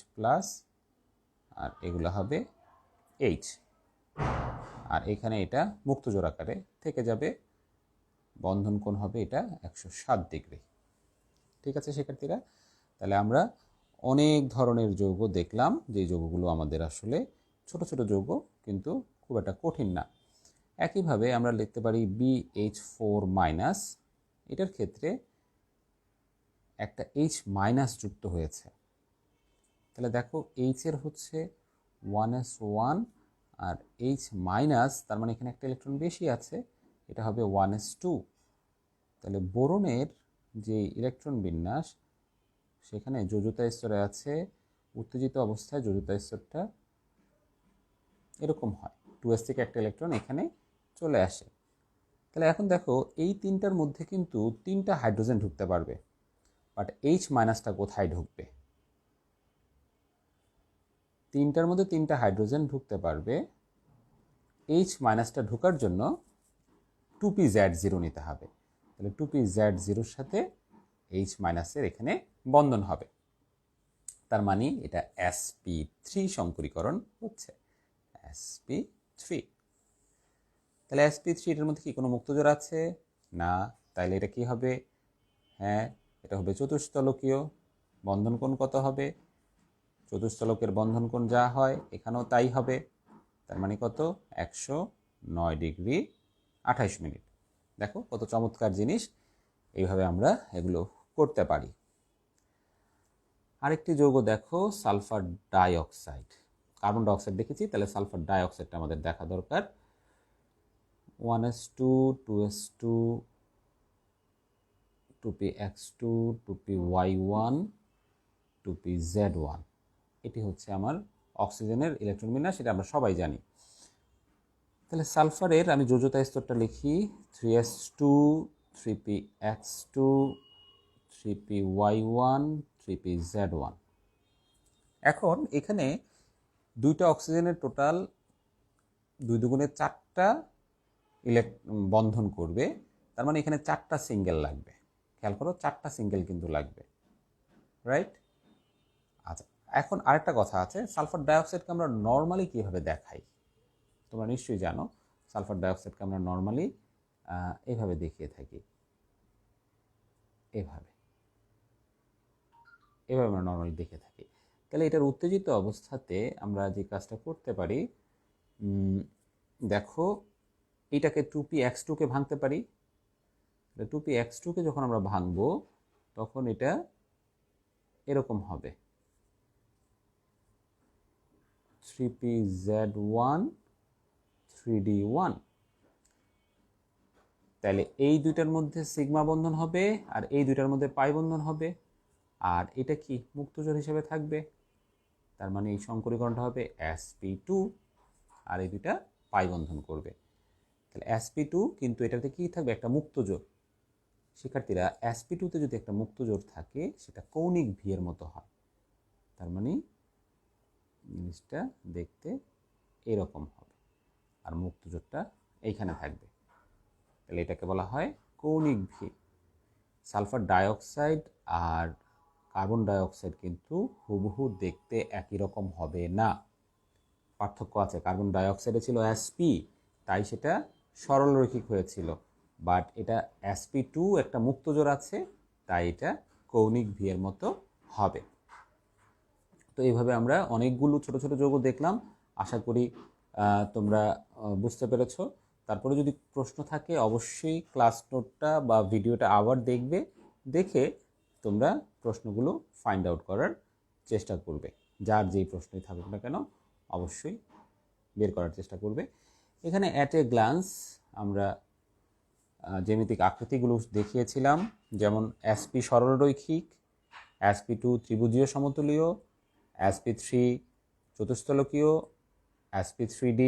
A: আর এগুলো হবে H, আর এখানে এটা মুক্তজোড় আকারে থেকে যাবে। বন্ধন কোণ হবে এটা 107 ডিগ্রি। ঠিক আছে শিক্ষার্থীরা, তাহলে আমরা অনেক ধরনের যৌগ দেখলাম, যে যৌগগুলো আমাদের আসলে ছোট ছোট যৌগ, কিন্তু খুব একটা কঠিন না। একইভাবে আমরা লিখতে পারি BH4-, এটার ক্ষেত্রে একটা H- যুক্ত হয়েছে। তাহলে দেখো H এর হচ্ছে 1s1 আর H-, তার মানে এখানে একটা ইলেকট্রন বেশি আছে, এটা হবে 1s2। তাহলে বোরনের যে ইলেকট্রন বিন্যাস, সেখানে যোজ্যতা স্তরে আছে, উত্তেজিত অবস্থায় যোজ্যতা স্তরটা এরকম হয়, 2s থেকে একটা ইলেকট্রন এখানে চলে আসে। তাহলে এখন দেখো এই তিনটার মধ্যে কিন্তু তিনটা হাইড্রোজেন ঢুকতে পারবে, বাট H- কোথায় ঢুকবে? তিনটার মধ্যে তিনটা হাইড্রোজেন ঢুকতে পারবে, H- ঢোকার জন্য 2pz0 নিতে হবে। তাহলে 2pz0-র সাথে H- এখানে বন্ধন হবে। তার মানে এটা sp3 সংকরীকরণ হচ্ছে, sp3। তাহলে sp3 এটার মধ্যে কি কোনো মুক্তজোড় আছে? না। তাহলে এটা কি হবে? হ্যাঁ, এটা হবে চতুস্থলকীয়। বন্ধন কোণ কত হবে? চতুস্থলকের বন্ধন কোণ যা হয় এখানেও তাই হবে। তার মানে কত? 109 ডিগ্রি 28 মিনিট। দেখো কত চমৎকার জিনিস, এইভাবে আমরা এগুলো করতে পারি। আরেকটি যৌগ দেখো সালফার ডাইঅক্সাইড। কার্বন ডাইঅক্সাইড দেখেছি, তাহলে সালফার ডাইঅক্সাইডটা আমাদের দেখা দরকার। 1s2 2s2 2px2 2py1 2pz1, এটি হচ্ছে আমার অক্সিজেনের ইলেকট্রন বিন্যাস, সেটা আমরা সবাই জানি। তাহলে সালফারের আমি যোজ্যতা স্তরটা লিখি 3s2 3px2 3py1 3pz1। এখন এখানে দুইটা অক্সিজেনের টোটাল 2 দুগুণে 4টা বন্ধন করবে, তার মানে এখানে 4টা সিঙ্গেল লাগবে। খেয়াল করো, 4টা সিঙ্গেল কিন্তু লাগবে, রাইট? আচ্ছা, এখন আরেকটা কথা আছে, সালফার ডাইঅক্সাইডকে আমরা নর্মালি কীভাবে দেখাই? তোমরা নিশ্চয়ই জানো সালফার ডাইঅক্সাইডকে আমরা নর্মালি এইভাবে দেখিয়ে থাকি, এভাবে আমরা নর্মালি দেখে থাকি। তাহলে এটার উত্তেজিত অবস্থাতে আমরা যে কাজটা করতে পারি, দেখো এটাকে 2px2কে ভাঙতে পারি। 2px2কে যখন আমরা ভাঙবো তখন এটা এরকম হবে 3pz1 3d1। তাহলে এই দুইটার মধ্যে সিগমা বন্ধন হবে আর এই দুইটার মধ্যে পাই বন্ধন হবে, আর এটা কি মুক্তজোড় হিসেবে থাকবে। তার মানে এই সংকরীকরণটা হবে sp2 আর এই দুইটা পাই বন্ধন করবে। তাহলে sp2 কিন্তু এটাতে কি থাকবে, একটা মুক্তজোড়। শিক্ষার্থীরা, sp2তে যদি একটা মুক্তজোড় থাকে সেটা কৌণিক ভি এর মতো হয়, তার মানে জিনিসটা দেখতে এরকম হবে আর মুক্তজোড়টা এইখানে থাকবে। তাহলে এটাকে বলা হয় কৌণিক ভি। সালফার ডাইঅক্সাইড আর কার্বন ডাইঅক্সাইড কিন্তু হুবহু দেখতে একই রকম হবে না, পার্থক্য আছে। কার্বন ডাইঅক্সাইডে ছিল sp, তাই সেটা সরলরৈখিক হয়েছিল, বাট এটা sp2 একটা মুক্তজোড় আছে, তাই এটা কৌণিক ভি এর মতো হবে। তো এইভাবে আমরা অনেকগুলো ছোট ছোট যৌগ দেখলাম, আশা করি তোমরা বুঝতে পেরেছো। তারপরে যদি প্রশ্ন থাকে অবশ্যই ক্লাস নোটটা বা ভিডিওটা আবার দেখবে, দেখে তোমরা প্রশ্নগুলো ফাইন্ড আউট করার চেষ্টা করবে। যার যেই প্রশ্নই থাকুক না কেন অবশ্যই বের করার চেষ্টা করবে। এখানে অ্যাট এ গ্লান্স আমরা জ্যামিতিক আকৃতিগুলো দেখিয়েছিলাম, যেমন sp সরলরৈখিক, sp2 ত্রিভুজীয় সমতলীয়, sp3 চতুস্তলকীয়, sp3d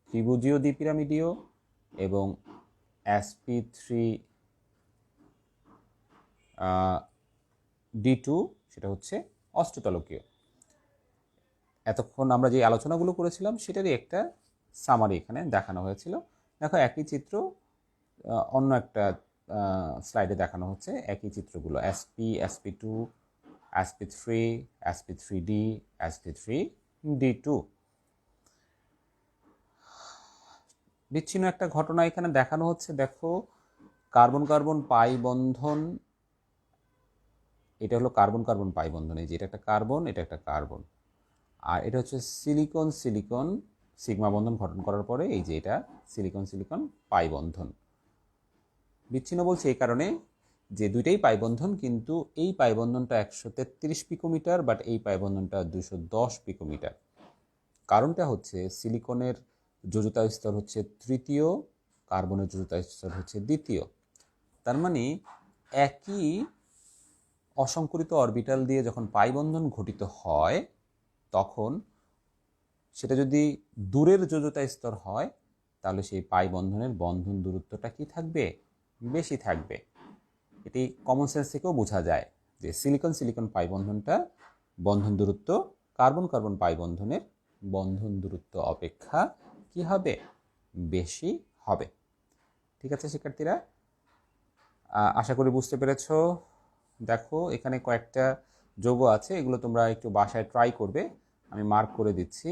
A: ত্রিভুজীয় দ্বিপিরামিডীয় এবং sp3d2 সেটা হচ্ছে অষ্টতলকীয়। এতক্ষণ আমরা যে আলোচনাগুলো করেছিলাম সেটারই একটা সামারি এখানে দেখানো হয়েছিল। দেখো একই চিত্র অন্য একটা স্লাইডে দেখানো হচ্ছে, একই চিত্রগুলো sp sp2 sp3 sp3d sp3d2। বিচ্ছিন্ন একটা ঘটনা এখানে দেখানো হচ্ছে। দেখো কার্বন কার্বন পাই বন্ধন, এটা হলো কার্বন কার্বন পাই বন্ধন, এই যে এটা একটা কার্বন, এটা একটা কার্বন, আর এটা হচ্ছে সিলিকন সিলিকন সিগমা বন্ধন গঠন করার পরে এই যে এটা সিলিকন সিলিকন পাই বন্ধন। বিচ্ছিন্ন বলছি এই কারণে যে দুইটাই পাই বন্ধন, কিন্তু এই পাই বন্ধনটা 133 পিকোমিটার, বাট এই পাই বন্ধনটা 210 পিকোমিটার। কারণটা হচ্ছে সিলিকনের যোজ্যতা স্তর হচ্ছে তৃতীয়, কার্বনের যোজ্যতা স্তর হচ্ছে দ্বিতীয়। তার মানে একই অসংকরিত অরবিটাল দিয়ে যখন পাই বন্ধন ঘটিত হয় তখন সেটা যদি দূরের যোজ্যতা স্তর হয় তাহলে সেই পাই বন্ধনের বন্ধন দূরত্বটা কি থাকবে, বেশি থাকবে। এটি কমন সেন্স থেকেও বোঝা যায় যে সিলিকন সিলিকন পাই বন্ধনটা বন্ধন দূরত্ব কার্বন কার্বন পাই বন্ধনের বন্ধন দূরত্ব অপেক্ষা কি হবে, বেশি হবে। ঠিক আছে শিক্ষার্থীরা, আশা করি বুঝতে পেরেছো। দেখো এখানে কয়েকটা যৌগ আছে, এগুলো তোমরা একটু বাসায় ট্রাই করবে, আমি মার্ক করে দিচ্ছি।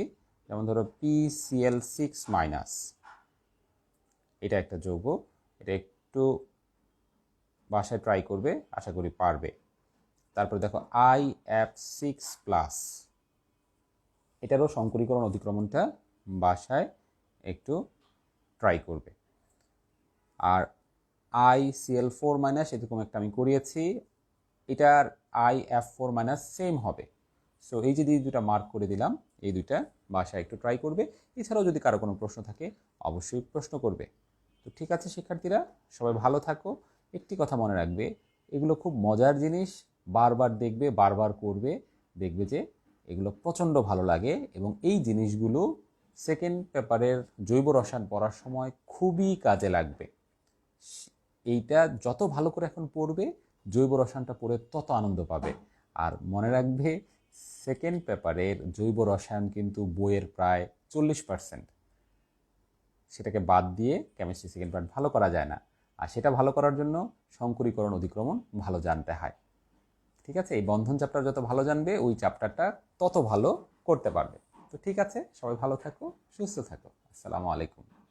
A: যেমন ধরো PCl6-, এটা একটা যৌগ, এটা একটু বাসায় ট্রাই করবে, আশা করি পারবে। তারপর দেখো IF6+, এটারও সংকরীকরণ অধিক্রমণটা বাসায় একটু ট্রাই করবে। আর ICl4- এরকম একটা আমি করিয়েছি, এটার IF4 মাইনাস সেম হবে। সো এই যে দুটা মার্ক করে দিলাম, এই দুইটা বাসায় একটু ট্রাই করবে। এছাড়াও যদি কারো কোনো প্রশ্ন থাকে অবশ্যই প্রশ্ন করবে। তো ঠিক আছে শিক্ষার্থীরা, সবাই ভালো থাকো। একটি কথা মনে রাখবে, এগুলো খুব মজার জিনিস, বারবার দেখবে, বারবার করবে, দেখবে যে এগুলো প্রচণ্ড ভালো লাগে। এবং এই জিনিসগুলো সেকেন্ড পেপারের জৈব রসায়ন পড়ার সময় খুবই কাজে লাগবে। এইটা যত ভালো করে এখন পড়বে, জৈব রসায়নটা পড়ে তত আনন্দ পাবে। আর মনে রাখবে, সেকেন্ড পেপারের জৈব রসায়ন কিন্তু বইয়ের প্রায় 40%। সেটাকে বাদ দিয়ে কেমিস্ট্রি সেকেন্ড পার্ট ভালো করা যায় না। আর সেটা ভালো করার জন্য সংকরীকরণ অধিক্রমণ ভালো জানতে হয়। ঠিক আছে, এই বন্ধন চ্যাপ্টার যত ভালো জানবে, ওই চ্যাপ্টারটা তত ভালো করতে পারবে। তো ঠিক আছে, সবাই ভালো থাকো, সুস্থ থাকো। আসসালামু আলাইকুম।